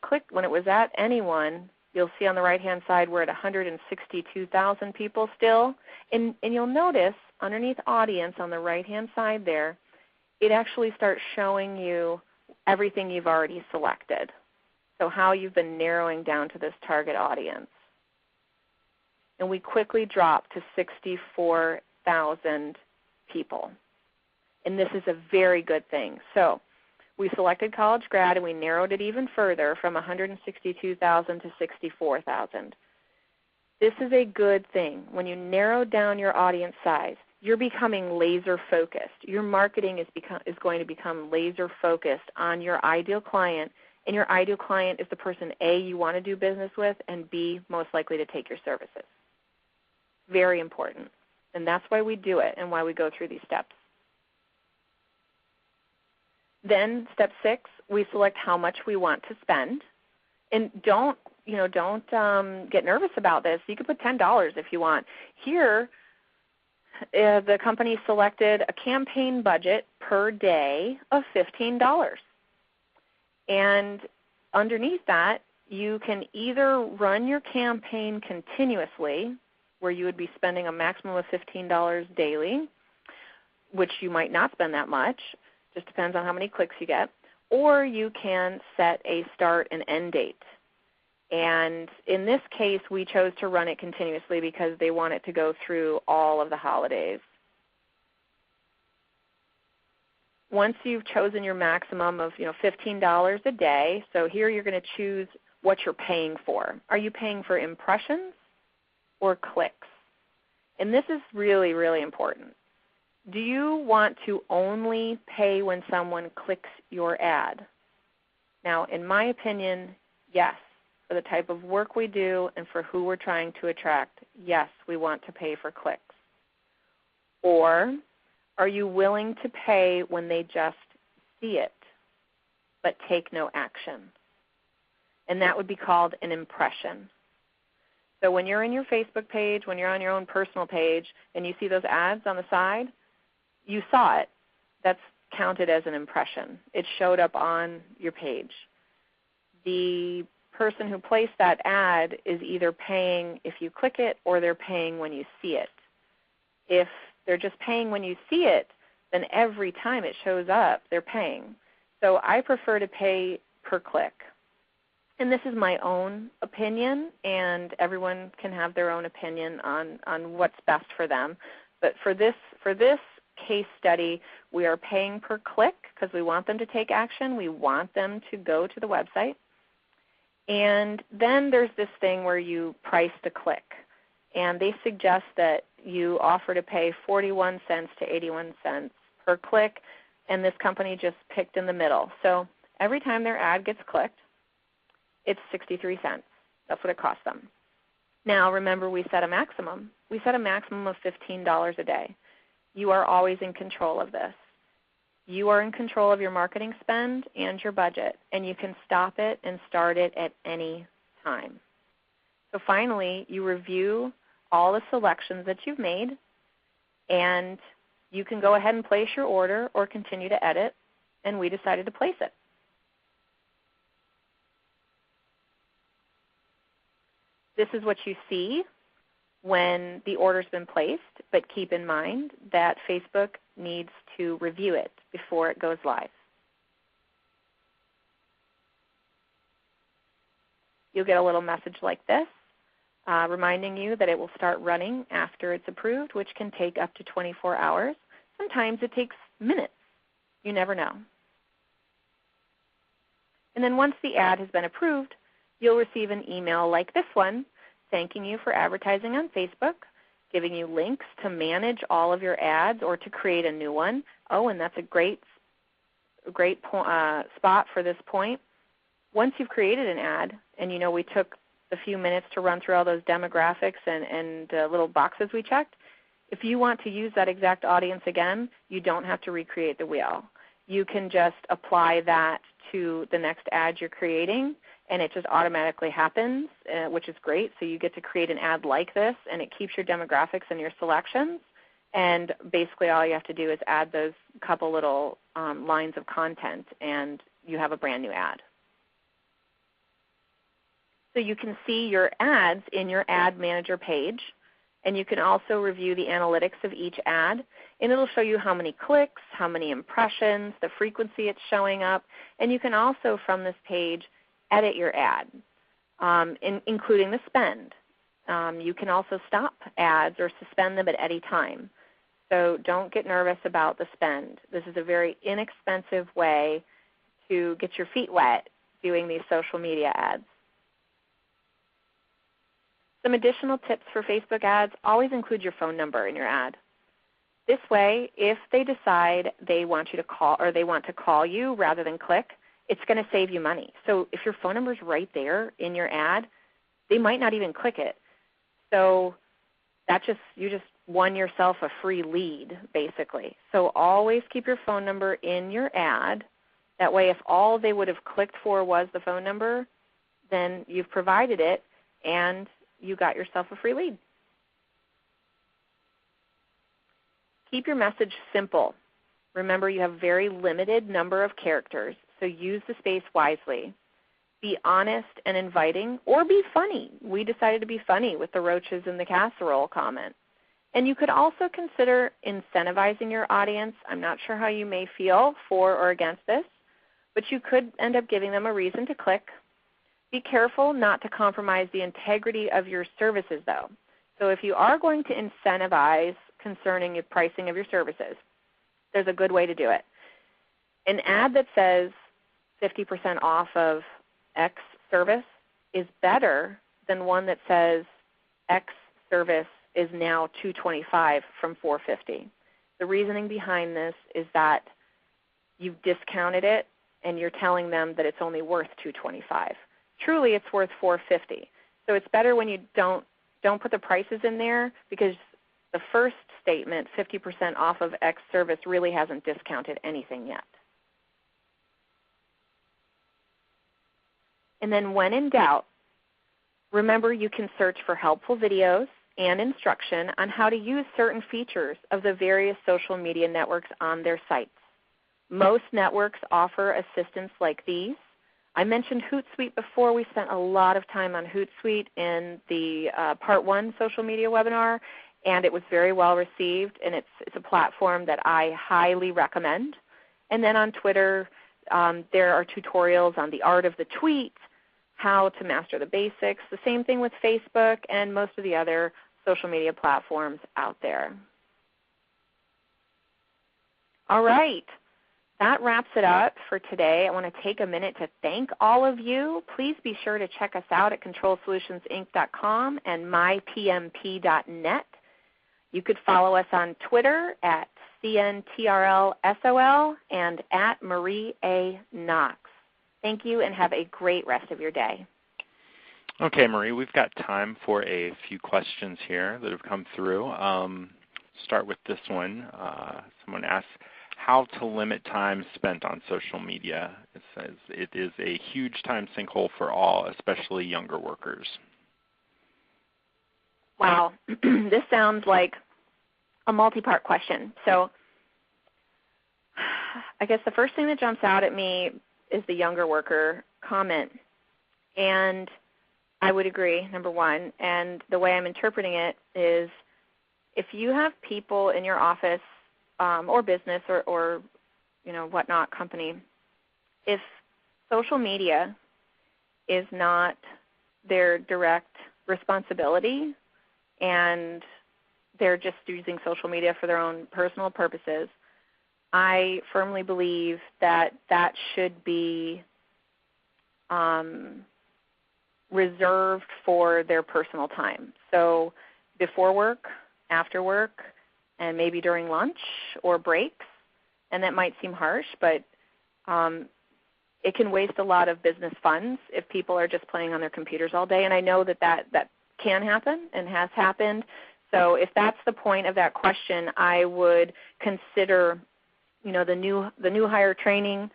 S3: at anyone, you'll see on the right-hand side we're at 162,000 people still. And you'll notice underneath audience on the right-hand side there, it actually starts showing you everything you've already selected. So how you've been narrowing down to this target audience. And we quickly dropped to 64,000 people. And this is a very good thing. So we selected college grad, and we narrowed it even further from 162,000 to 64,000. This is a good thing. When you narrow down your audience size, you're becoming laser focused. Your marketing is going to become laser focused on your ideal client, and your ideal client is the person, A, you want to do business with, and B, most likely to take your services. Very important. And that's why we do it and why we go through these steps. Then step 6, we select how much we want to spend. And don't get nervous about this. You could put $10 if you want. Here, the company selected a campaign budget per day of $15. And underneath that, you can either run your campaign continuously, where you would be spending a maximum of $15 daily, which you might not spend that much, just depends on how many clicks you get, or you can set a start and end date. And in this case, we chose to run it continuously because they want it to go through all of the holidays. Once you've chosen your maximum of $15 a day, so here you're going to choose what you're paying for. Are you paying for impressions or clicks? And this is really, really important. Do you want to only pay when someone clicks your ad? Now, in my opinion, yes. For the type of work we do and for who we're trying to attract, yes, we want to pay for clicks. Or are you willing to pay when they just see it but take no action? And that would be called an impression. So when you're in your Facebook page, when you're on your own personal page, and you see those ads on the side, you saw it. That's counted as an impression. It showed up on your page. The person who placed that ad is either paying if you click it or they're paying when you see it. If they're just paying when you see it, then every time it shows up, they're paying. So I prefer to pay per click. And this is my own opinion, and everyone can have their own opinion on what's best for them. But for this case study, we are paying per click because we want them to take action. We want them to go to the website. And then there's this thing where you price to click. And they suggest that you offer to pay 41 cents to 81 cents per click, and this company just picked in the middle. So every time their ad gets clicked, it's 63 cents. That's what it costs them. Now remember, we set a maximum. We set a maximum of $15 a day. You are always in control of this. You are in control of your marketing spend and your budget, and you can stop it and start it at any time. So finally, you review all the selections that you've made, and you can go ahead and place your order or continue to edit, and we decided to place it. This is what you see when the order's been placed, but keep in mind that Facebook needs to review it before it goes live. You'll get a little message like this, reminding you that it will start running after it's approved, which can take up to 24 hours. Sometimes it takes minutes. You never know. And then once the ad has been approved, you'll receive an email like this one, thanking you for advertising on Facebook, giving you links to manage all of your ads or to create a new one. Oh, and that's a great spot for this point. Once you've created an ad, and you know we took a few minutes to run through all those demographics and little boxes we checked, if you want to use that exact audience again, you don't have to recreate the wheel. You can just apply that to the next ad you're creating, and it just automatically happens, which is great. So you get to create an ad like this, and it keeps your demographics and your selections. And basically all you have to do is add those couple little lines of content, and you have a brand new ad. So you can see your ads in your Ad Manager page, and you can also review the analytics of each ad. And it will show you how many clicks, how many impressions, the frequency it's showing up. And you can also, from this page, edit your ad, including the spend. You can also stop ads or suspend them at any time. So don't get nervous about the spend. This is a very inexpensive way to get your feet wet doing these social media ads. Some additional tips for Facebook ads: always include your phone number in your ad. This way, if they decide they want you to call, or they want to call you rather than click, it's going to save you money. So if your phone number is right there in your ad, they might not even click it. So you just won yourself a free lead, basically. So always keep your phone number in your ad. That way, if all they would have clicked for was the phone number, then you've provided it, and you got yourself a free lead. Keep your message simple. Remember, you have a very limited number of characters, so use the space wisely. Be honest and inviting, or be funny. We decided to be funny with the roaches in the casserole comment. And you could also consider incentivizing your audience. I'm not sure how you may feel for or against this, but you could end up giving them a reason to click. Be careful not to compromise the integrity of your services, though. So if you are going to incentivize concerning the pricing of your services, there's a good way to do it. An ad that says 50% off of X service is better than one that says X service is now $225 from $450. The reasoning behind this is that you've discounted it and you're telling them that it's only worth $225. Truly, it's worth $450. So it's better when you don't put the prices in there, because the first statement, 50% off of X service, really hasn't discounted anything yet. And then when in doubt, remember you can search for helpful videos and instruction on how to use certain features of the various social media networks on their sites. Most networks offer assistance like these. I mentioned Hootsuite before. We spent a lot of time on Hootsuite in the Part 1 social media webinar, and it was very well received, and it's a platform that I highly recommend. And then on Twitter, there are tutorials on the art of the tweet, how to master the basics. The same thing with Facebook and most of the other social media platforms out there. All right. That wraps it up for today. I want to take a minute to thank all of you. Please be sure to check us out at controlsolutionsinc.com and mypmp.net. You could follow us on Twitter at CNTRLSOL and at Marie A. Knox. Thank you and have a great rest of your day.
S2: Okay, Marie, we've got time for a few questions here that have come through. Start with this one. Someone asks, how to limit time spent on social media. It says it is a huge time sinkhole for all, especially younger workers.
S3: Wow, this sounds like a multi-part question. So I guess the first thing that jumps out at me is the younger worker comment. And I would agree, number one. And the way I'm interpreting it is if you have people in your office or business or whatnot, company, if social media is not their direct responsibility and they're just using social media for their own personal purposes, I firmly believe that that should be reserved for their personal time. So before work, after work, and maybe during lunch or breaks. And that might seem harsh, but it can waste a lot of business funds if people are just playing on their computers all day. And I know that can happen and has happened. So if that's the point of that question, I would consider the new hire training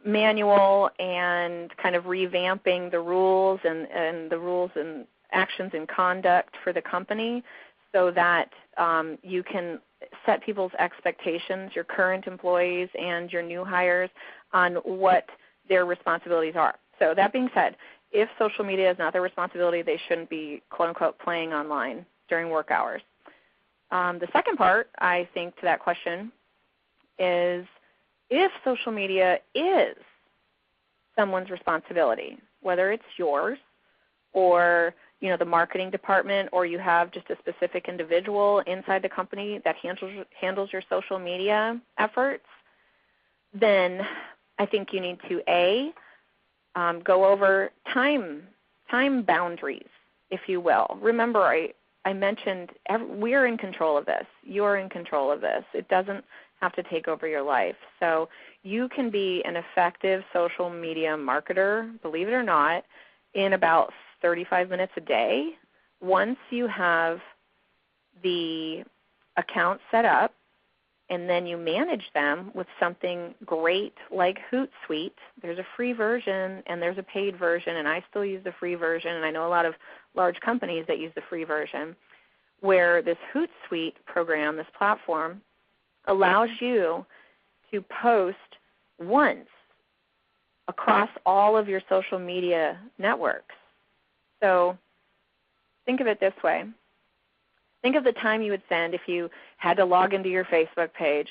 S3: manual and kind of revamping the rules and the rules and actions and conduct for the company so that you can set people's expectations, your current employees and your new hires, on what their responsibilities are. So that being said, if social media is not their responsibility, they shouldn't be, quote-unquote, playing online during work hours. The second part, I think, to that question is if social media is someone's responsibility, whether it's yours or the marketing department, or you have just a specific individual inside the company that handles your social media efforts, then I think you need to, A, go over time boundaries, if you will. Remember, I mentioned we're in control of this. You're in control of this. It doesn't have to take over your life. So you can be an effective social media marketer, believe it or not, in about 35 minutes a day. Once you have the account set up and then you manage them with something great like Hootsuite. There's a free version and there's a paid version, and I still use the free version, and I know a lot of large companies that use the free version, where this Hootsuite program, this platform, allows you to post once across all of your social media networks. So think of it this way. Think of the time you would spend if you had to log into your Facebook page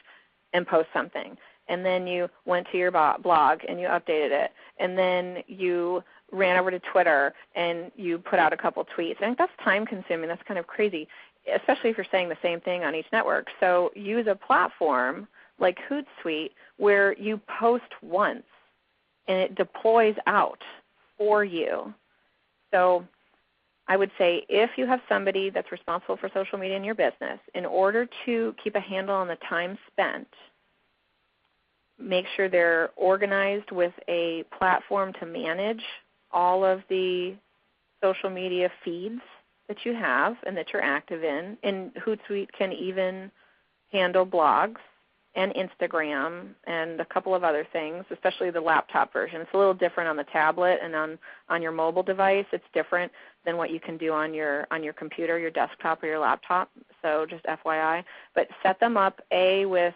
S3: and post something, and then you went to your blog and you updated it, and then you ran over to Twitter and you put out a couple tweets. I think that's time consuming. That's kind of crazy, especially if you're saying the same thing on each network. So use a platform like Hootsuite where you post once and it deploys out for you. So I would say if you have somebody that's responsible for social media in your business, in order to keep a handle on the time spent, make sure they're organized with a platform to manage all of the social media feeds that you have and that you're active in. And Hootsuite can even handle blogs and Instagram and a couple of other things, especially the laptop version. It's a little different on the tablet and on your mobile device. It's different than what you can do on your computer, your desktop, or your laptop. So just FYI. But set them up, A, with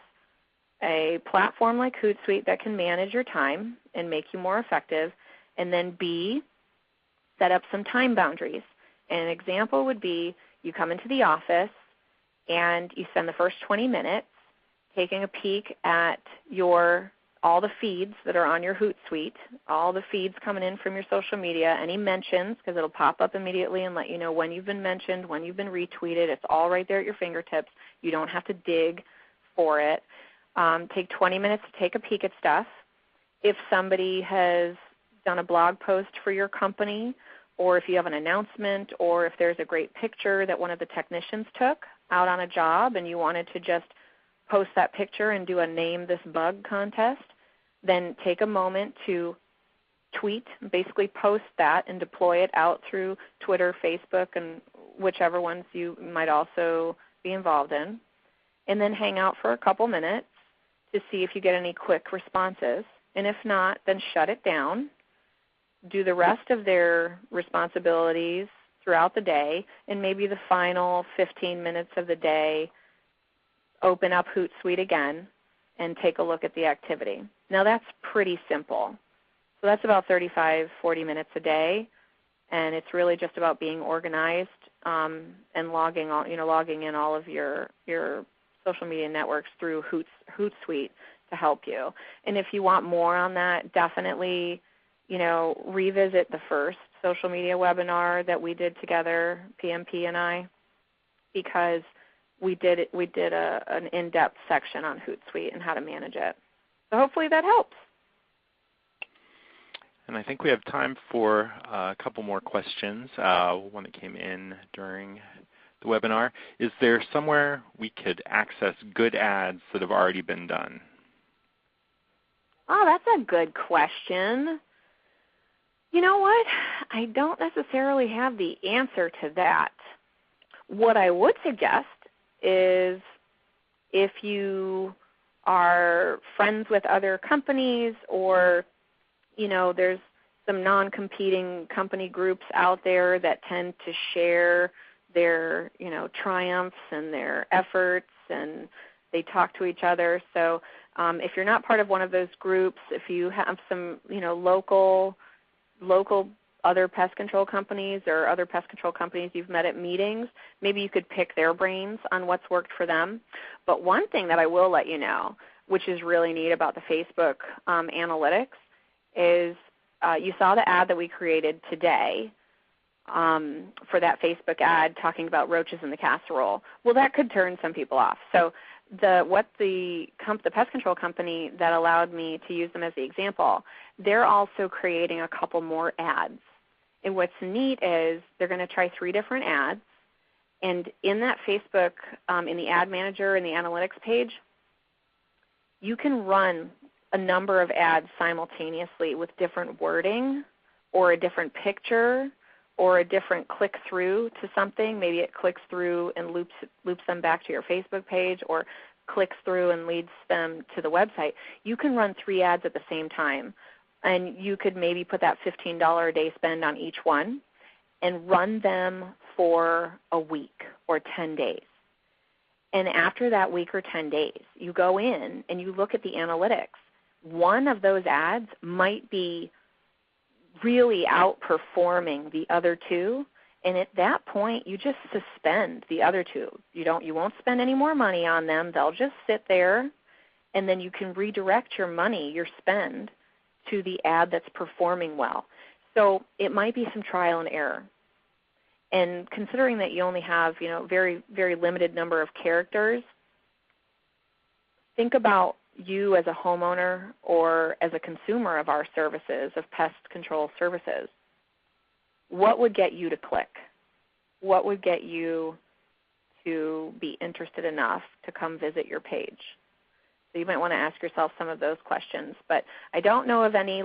S3: a platform like Hootsuite that can manage your time and make you more effective, and then B, set up some time boundaries. And an example would be you come into the office and you spend the first 20 minutes taking a peek at all the feeds that are on your Hootsuite, all the feeds coming in from your social media, any mentions, because it'll pop up immediately and let you know when you've been mentioned, when you've been retweeted. It's all right there at your fingertips. You don't have to dig for it. Take 20 minutes to take a peek at stuff. If somebody has done a blog post for your company, or if you have an announcement, or if there's a great picture that one of the technicians took out on a job and you wanted to just post that picture and do a Name This Bug contest, then take a moment to tweet, basically post that and deploy it out through Twitter, Facebook, and whichever ones you might also be involved in. And then hang out for a couple minutes to see if you get any quick responses. And if not, then shut it down. Do the rest of their responsibilities throughout the day, and maybe the final 15 minutes of the day, open up Hootsuite again and take a look at the activity. Now that's pretty simple. So that's about 35, 40 minutes a day, and it's really just about being organized and logging in all of your social media networks through Hootsuite to help you. And if you want more on that, definitely revisit the first social media webinar that we did together, PMP and I, because we did an in-depth section on Hootsuite and how to manage it. So hopefully that helps.
S2: And I think we have time for a couple more questions. One that came in during the webinar. Is there somewhere we could access good ads that have already been done?
S3: Oh, that's a good question. You know what? I don't necessarily have the answer to that. What I would suggest is if you are friends with other companies, or there's some non-competing company groups out there that tend to share their triumphs and their efforts, and they talk to each other. So if you're not part of one of those groups, if you have some local other pest control companies or other pest control companies you've met at meetings, maybe you could pick their brains on what's worked for them. But one thing that I will let you know, which is really neat about the Facebook analytics, is you saw the ad that we created today for that Facebook ad talking about roaches in the casserole. Well, that could turn some people off. So the pest control company that allowed me to use them as the example, they're also creating a couple more ads. And what's neat is they're going to try 3 different ads. And in that Facebook, in the ad manager and the analytics page, you can run a number of ads simultaneously with different wording or a different picture or a different click-through to something. Maybe it clicks through and loops them back to your Facebook page, or clicks through and leads them to the website. You can run 3 ads at the same time, and you could maybe put that $15 a day spend on each one and run them for a week or 10 days. And after that week or 10 days, you go in and you look at the analytics. One of those ads might be really outperforming the other 2, and at that point you just suspend the other 2. You won't spend any more money on them. They'll just sit there, and then you can redirect your money, your spend, to the ad that's performing well. So it might be some trial and error. And considering that you only have very, very limited number of characters, think about you as a homeowner or as a consumer of our services, of pest control services. What would get you to click? What would get you to be interested enough to come visit your page? So you might want to ask yourself some of those questions. But I don't know of any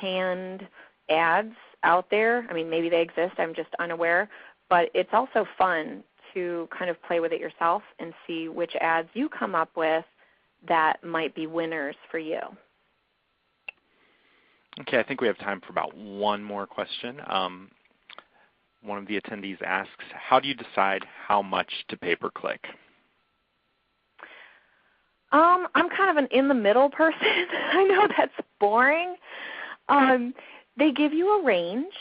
S3: canned ads out there. I mean, maybe they exist. I'm just unaware. but it's also fun to kind of play with it yourself and see which ads you come up with that might be winners for you.
S2: Okay, I think we have time for about one more question. One of the attendees asks, how do you decide how much to pay-per-click?
S3: I'm kind of an in-the-middle person. I know that's boring. They give you a range,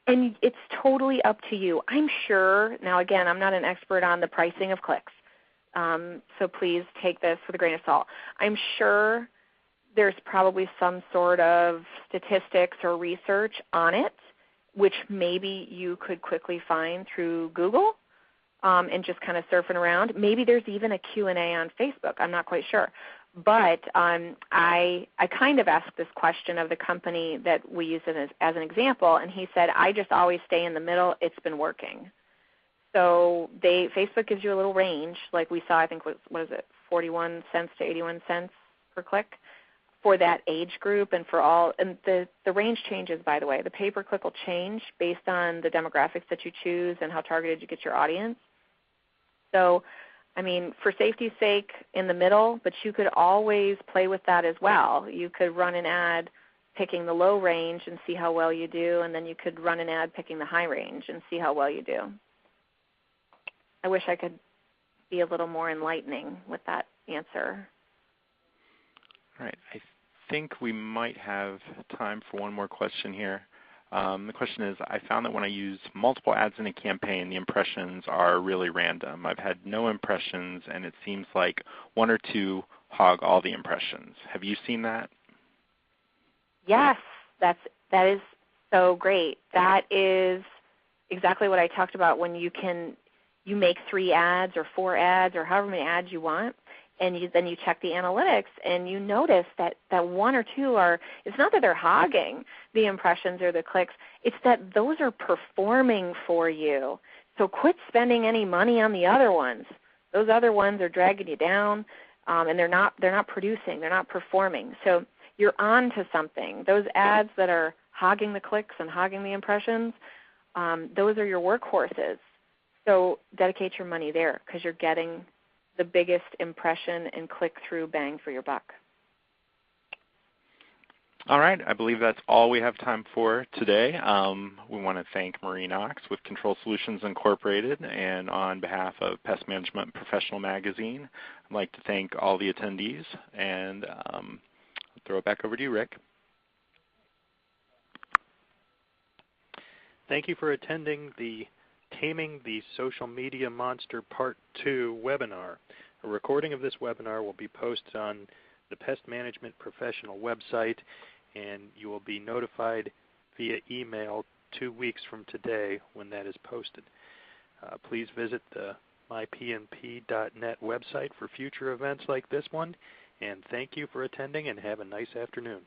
S3: and it's totally up to you. I'm sure, now again, I'm not an expert on the pricing of clicks, so please take this with a grain of salt. I'm sure there's probably some sort of statistics or research on it, which maybe you could quickly find through Google and just kind of surfing around. Maybe there's even a Q&A on Facebook. I'm not quite sure. But I kind of asked this question of the company that we use it as an example, and he said, I just always stay in the middle. It's been working. So Facebook gives you a little range, like we saw, I think, what is it, 41 cents to 81 cents per click for that age group and for all. And the range changes, by the way. The pay-per-click will change based on the demographics that you choose and how targeted you get your audience. So, I mean, for safety's sake, in the middle, but you could always play with that as well. You could run an ad picking the low range and see how well you do, and then you could run an ad picking the high range and see how well you do. I wish I could be a little more enlightening with that answer.
S2: All right. I think we might have time for one more question here. The question is, I found that when I use multiple ads in a campaign, the impressions are really random. I've had no impressions, and it seems like one or two hog all the impressions. Have you seen that?
S3: Yes, that is so great. That is exactly what I talked about when you make 3 ads or 4 ads or however many ads you want, and then you check the analytics, and you notice that 1 or 2 are, it's not that they're hogging the impressions or the clicks, it's that those are performing for you. So quit spending any money on the other ones. Those other ones are dragging you down, and they're not producing, they're not performing. So you're on to something. Those ads that are hogging the clicks and hogging the impressions, those are your workhorses. So dedicate your money there because you're getting the biggest impression and click-through bang for your buck.
S2: All right. I believe that's all we have time for today. We want to thank Marie Knox with Control Solutions Incorporated, and on behalf of Pest Management Professional Magazine, I'd like to thank all the attendees, and I'll throw it back over to you, Rick.
S1: Thank you for attending the Taming the Social Media Monster Part 2 webinar. A recording of this webinar will be posted on the Pest Management Professional website, and you will be notified via email 2 weeks from today when that is posted. Please visit the mypnp.net website for future events like this one, and thank you for attending, and have a nice afternoon.